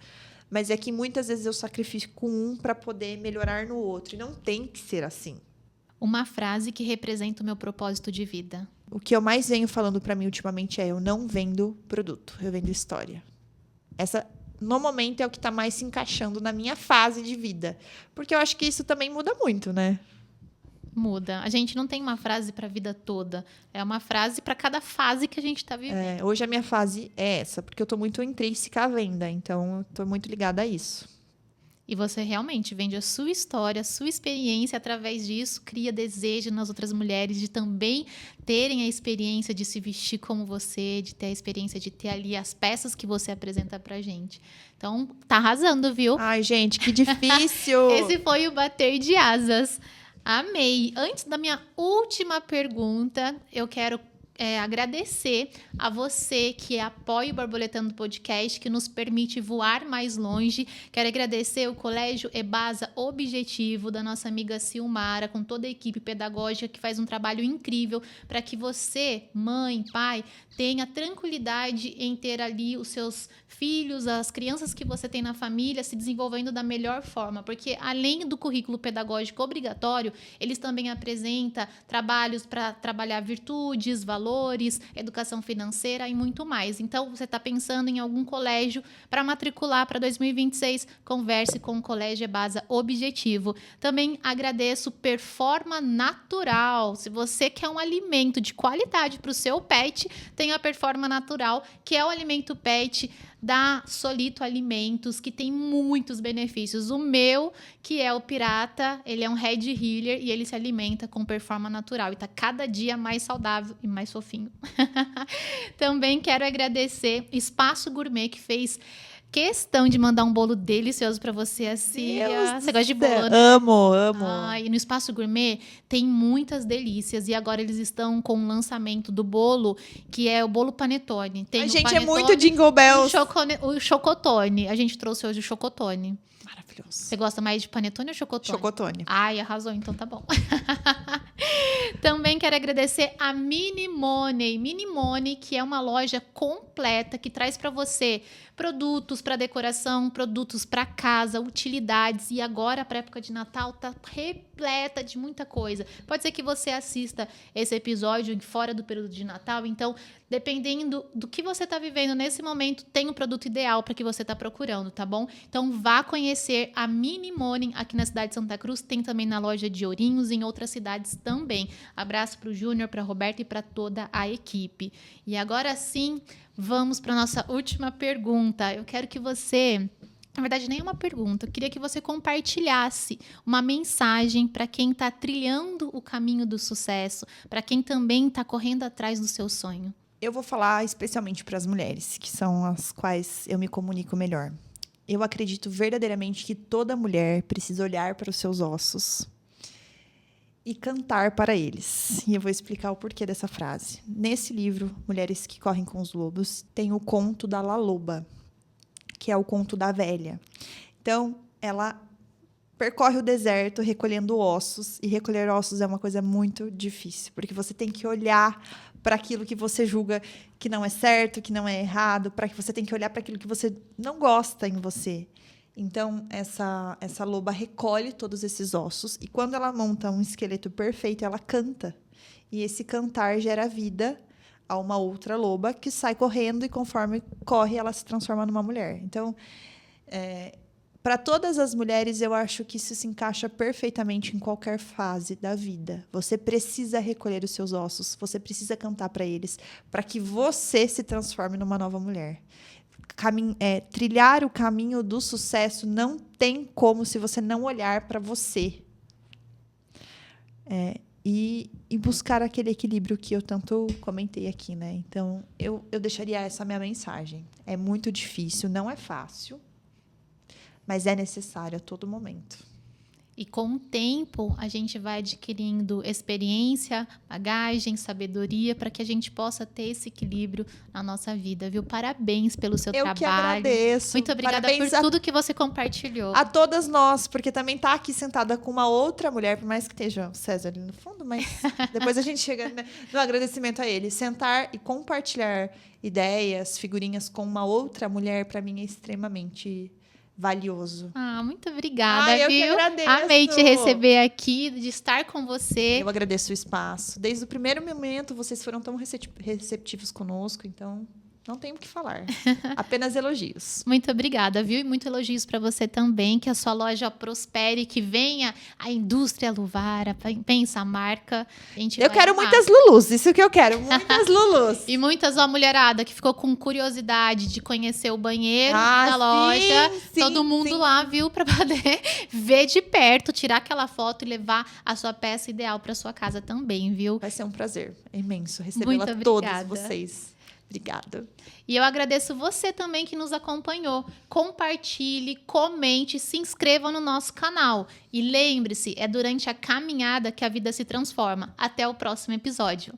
Mas é que muitas vezes eu sacrifico um para poder melhorar no outro. E não tem que ser assim. Uma frase que representa o meu propósito de vida. O que eu mais venho falando para mim ultimamente é: eu não vendo produto, eu vendo história. Essa, no momento, é o que está mais se encaixando na minha fase de vida. Porque eu acho que isso também muda muito, né? Muda. A gente não tem uma frase para a vida toda. É uma frase para cada fase que a gente está vivendo. Hoje a minha fase é essa, porque eu estou muito intrínseca à venda. Então, eu estou muito ligada a isso. E você realmente vende a sua história, a sua experiência, através disso cria desejo nas outras mulheres de também terem a experiência de se vestir como você, de ter a experiência de ter ali as peças que você apresenta pra gente. Então, tá arrasando, viu? Ai, gente, que difícil! Esse foi o Bater de Asas. Amei. Antes da minha última pergunta, eu quero agradecer a você que apoia o Borboletando Podcast, que nos permite voar mais longe. Quero agradecer o Colégio Ebasa Objetivo, da nossa amiga Silmara, com toda a equipe pedagógica que faz um trabalho incrível para que você, mãe, pai, tenha tranquilidade em ter ali os seus filhos, as crianças que você tem na família se desenvolvendo da melhor forma, porque além do currículo pedagógico obrigatório, eles também apresentam trabalhos para trabalhar virtudes, valores, educação financeira e muito mais. Então, você está pensando em algum colégio para matricular para 2026, converse com o Colégio Ebasa Objetivo. Também agradeço Performa Natural. Se você quer um alimento de qualidade para o seu pet, tem a Performa Natural, que é o alimento pet da Solito Alimentos, que tem muitos benefícios. O meu, que é o Pirata, ele é um Red Healer e ele se alimenta com Performa Natural e tá cada dia mais saudável e mais fofinho. Também quero agradecer Espaço Gourmet, que fez questão de mandar um bolo delicioso para você, Cília. Você gosta de bolo, né? Amo. E no Espaço Gourmet tem muitas delícias. E agora eles estão com o lançamento do bolo, que é o bolo panetone. Tem Ai, o gente, panetone, é muito Jingle Bells. o chocotone. A gente trouxe hoje o chocotone. Maravilhoso. Você gosta mais de panetone ou chocotone? Chocotone. Ai, arrasou, então tá bom. Também quero agradecer a Mini Money. Mini Money, que é uma loja completa que traz para você produtos para decoração, produtos para casa, utilidades. E agora, para a época de Natal, tá repleta de muita coisa. Pode ser que você assista esse episódio fora do período de Natal. Então, dependendo do que você está vivendo nesse momento, tem o produto ideal para que você está procurando, tá bom? Então, vá conhecer a Mini Money aqui na cidade de Santa Cruz. Tem também na loja de Ourinhos, em outras cidades também. Abraço para o Júnior, para a Roberta e para toda a equipe. E agora sim, vamos para a nossa última pergunta. Eu quero que você... Na verdade, nem é uma pergunta. Eu queria que você compartilhasse uma mensagem para quem está trilhando o caminho do sucesso, para quem também está correndo atrás do seu sonho. Eu vou falar especialmente para as mulheres, que são as quais eu me comunico melhor. Eu acredito verdadeiramente que toda mulher precisa olhar para os seus ossos e cantar para eles. E eu vou explicar o porquê dessa frase. Nesse livro, Mulheres que Correm com os Lobos, tem o conto da La Loba, que é o conto da velha. Então, ela percorre o deserto recolhendo ossos, e recolher ossos é uma coisa muito difícil, porque você tem que olhar para aquilo que você julga que não é certo, que não é errado, para que você tem que olhar para aquilo que você não gosta em você. Então, essa loba recolhe todos esses ossos e quando ela monta um esqueleto perfeito, ela canta. E esse cantar gera vida a uma outra loba que sai correndo e conforme corre, ela se transforma numa mulher. Então, Para todas as mulheres, eu acho que isso se encaixa perfeitamente em qualquer fase da vida. Você precisa recolher os seus ossos, você precisa cantar para eles, para que você se transforme numa nova mulher. Trilhar o caminho do sucesso não tem como se você não olhar para você. E buscar aquele equilíbrio que eu tanto comentei aqui, né? Então, eu deixaria essa minha mensagem. É muito difícil, não é fácil, mas é necessário a todo momento. E com o tempo, a gente vai adquirindo experiência, bagagem, sabedoria, para que a gente possa ter esse equilíbrio na nossa vida, viu? Parabéns pelo seu trabalho. Eu que agradeço. Muito obrigada Parabéns por tudo que você compartilhou. A todas nós, porque também tá aqui sentada com uma outra mulher, por mais que esteja o César ali no fundo, mas depois a gente chega no agradecimento a ele. Sentar e compartilhar ideias, figurinhas com uma outra mulher, para mim, é extremamente valioso. Muito obrigada, eu viu? que agradeço. Amei te receber aqui, de estar com você. Eu agradeço o espaço. Desde o primeiro momento, vocês foram tão receptivos conosco, então não tenho o que falar. Apenas elogios. Muito obrigada, viu? E muito elogios para você também, que a sua loja prospere, que venha a indústria Luvara, pensa a marca. Eu quero muitas Lulus, isso que eu quero, muitas Lulus. E muitas, mulherada que ficou com curiosidade de conhecer o banheiro da loja. Sim, todo mundo lá, viu? Para poder ver de perto, tirar aquela foto e levar a sua peça ideal para sua casa também, viu? Vai ser um prazer imenso recebê-la todos vocês. Obrigada. E eu agradeço você também que nos acompanhou. Compartilhe, comente, se inscreva no nosso canal. E lembre-se, é durante a caminhada que a vida se transforma. Até o próximo episódio.